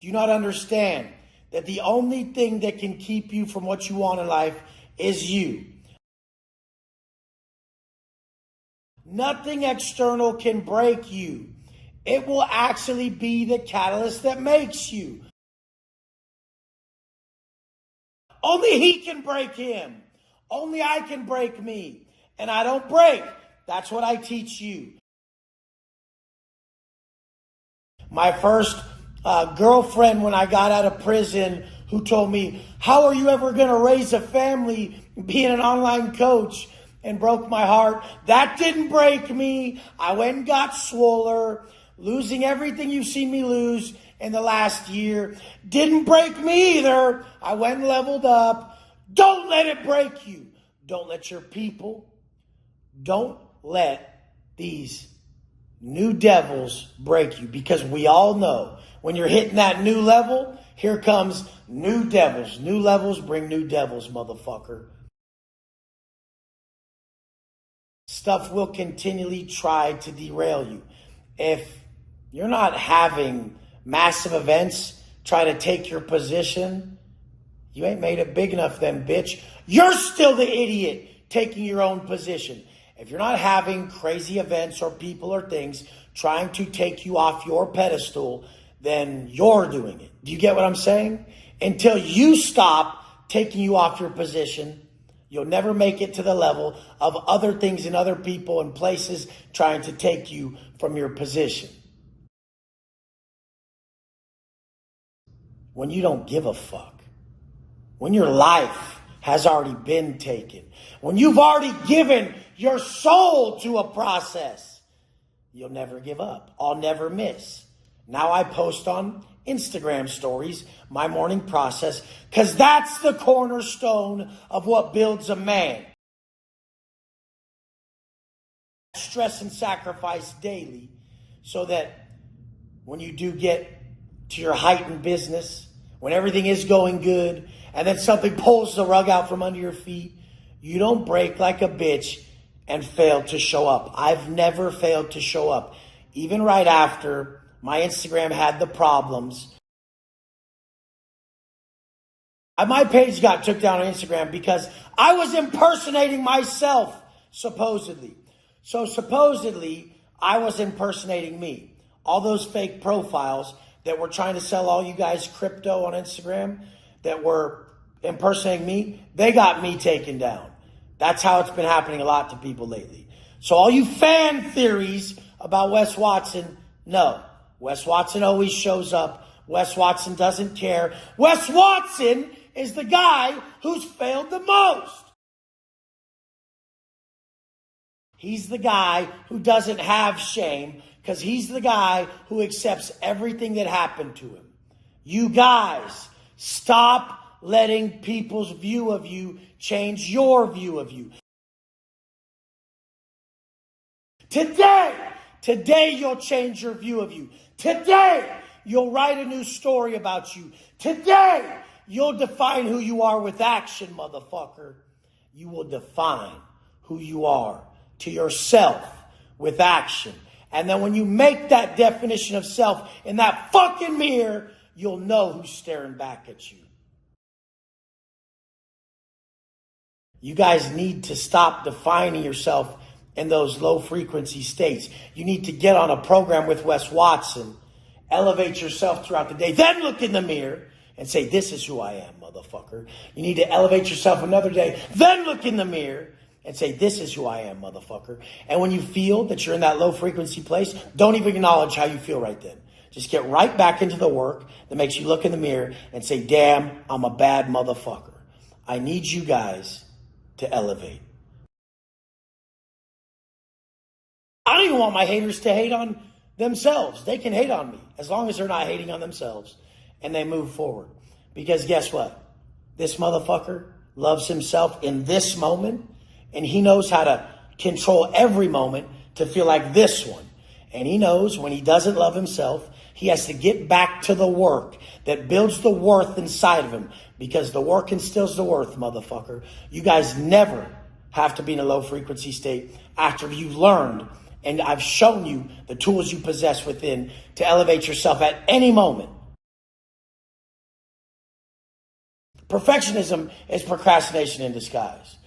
Do you not understand that the only thing that can keep you from what you want in life is you? Nothing external can break you. It will actually be the catalyst that makes you. Only he can break him. Only I can break me. And I don't break. That's what I teach you. My first girlfriend when I got out of prison, who told me, how are you ever going to raise a family being an online coach? And broke my heart. That didn't break me. I went and got swoller. Losing everything you've seen me lose in the last year didn't break me either. I went and leveled up. Don't let it break you. Don't let your people, don't let these new devils break you, because we all know when you're hitting that new level, here comes new devils. New levels bring new devils, motherfucker. Stuff will continually try to derail you. If you're not having massive events try to take your position, you ain't made it big enough then, bitch. You're still the idiot taking your own position. If you're not having crazy events or people or things trying to take you off your pedestal, then you're doing it. Do you get what I'm saying? Until you stop taking you off your position, you'll never make it to the level of other things and other people and places trying to take you from your position. When you don't give a fuck. When your life has already been taken. When you've already given your soul to a process. You'll never give up. I'll never miss. Now I post on Instagram stories my morning process, because that's the cornerstone of what builds a man. Stress and sacrifice daily, so that when you do get to your height in business, when everything is going good, and then something pulls the rug out from under your feet, you don't break like a bitch and fail to show up. I've never failed to show up. Even right after my Instagram had the problems, my page got took down on Instagram because I was impersonating myself, supposedly. So supposedly, I was impersonating me. All those fake profiles that were trying to sell all you guys crypto on Instagram that were impersonating me, they got me taken down. That's how it's been happening a lot to people lately. So all you fan theories about Wes Watson, no. Wes Watson always shows up. Wes Watson doesn't care. Wes Watson is the guy who's failed the most. He's the guy who doesn't have shame, because he's the guy who accepts everything that happened to him. You guys, stop letting people's view of you change your view of you. Today you'll change your view of you. Today you'll write a new story about you. Today you'll define who you are with action, motherfucker. You will define who you are to yourself with action. And then when you make that definition of self in that fucking mirror, you'll know who's staring back at you. You guys need to stop defining yourself in those low frequency states. You need to get on a program with Wes Watson, elevate yourself throughout the day, then look in the mirror and say, this is who I am, motherfucker. You need to elevate yourself another day, then look in the mirror and say, this is who I am, motherfucker. And when you feel that you're in that low frequency place, don't even acknowledge how you feel right then. Just get right back into the work that makes you look in the mirror and say, damn, I'm a bad motherfucker. I need you guys to elevate. I don't even want my haters to hate on themselves. They can hate on me as long as they're not hating on themselves and they move forward. Because guess what? This motherfucker loves himself in this moment, and he knows how to control every moment to feel like this one. And he knows when he doesn't love himself, he has to get back to the work that builds the worth inside of him, because the work instills the worth, motherfucker. You guys never have to be in a low frequency state after you've learned, and I've shown you the tools you possess within to elevate yourself at any moment. Perfectionism is procrastination in disguise.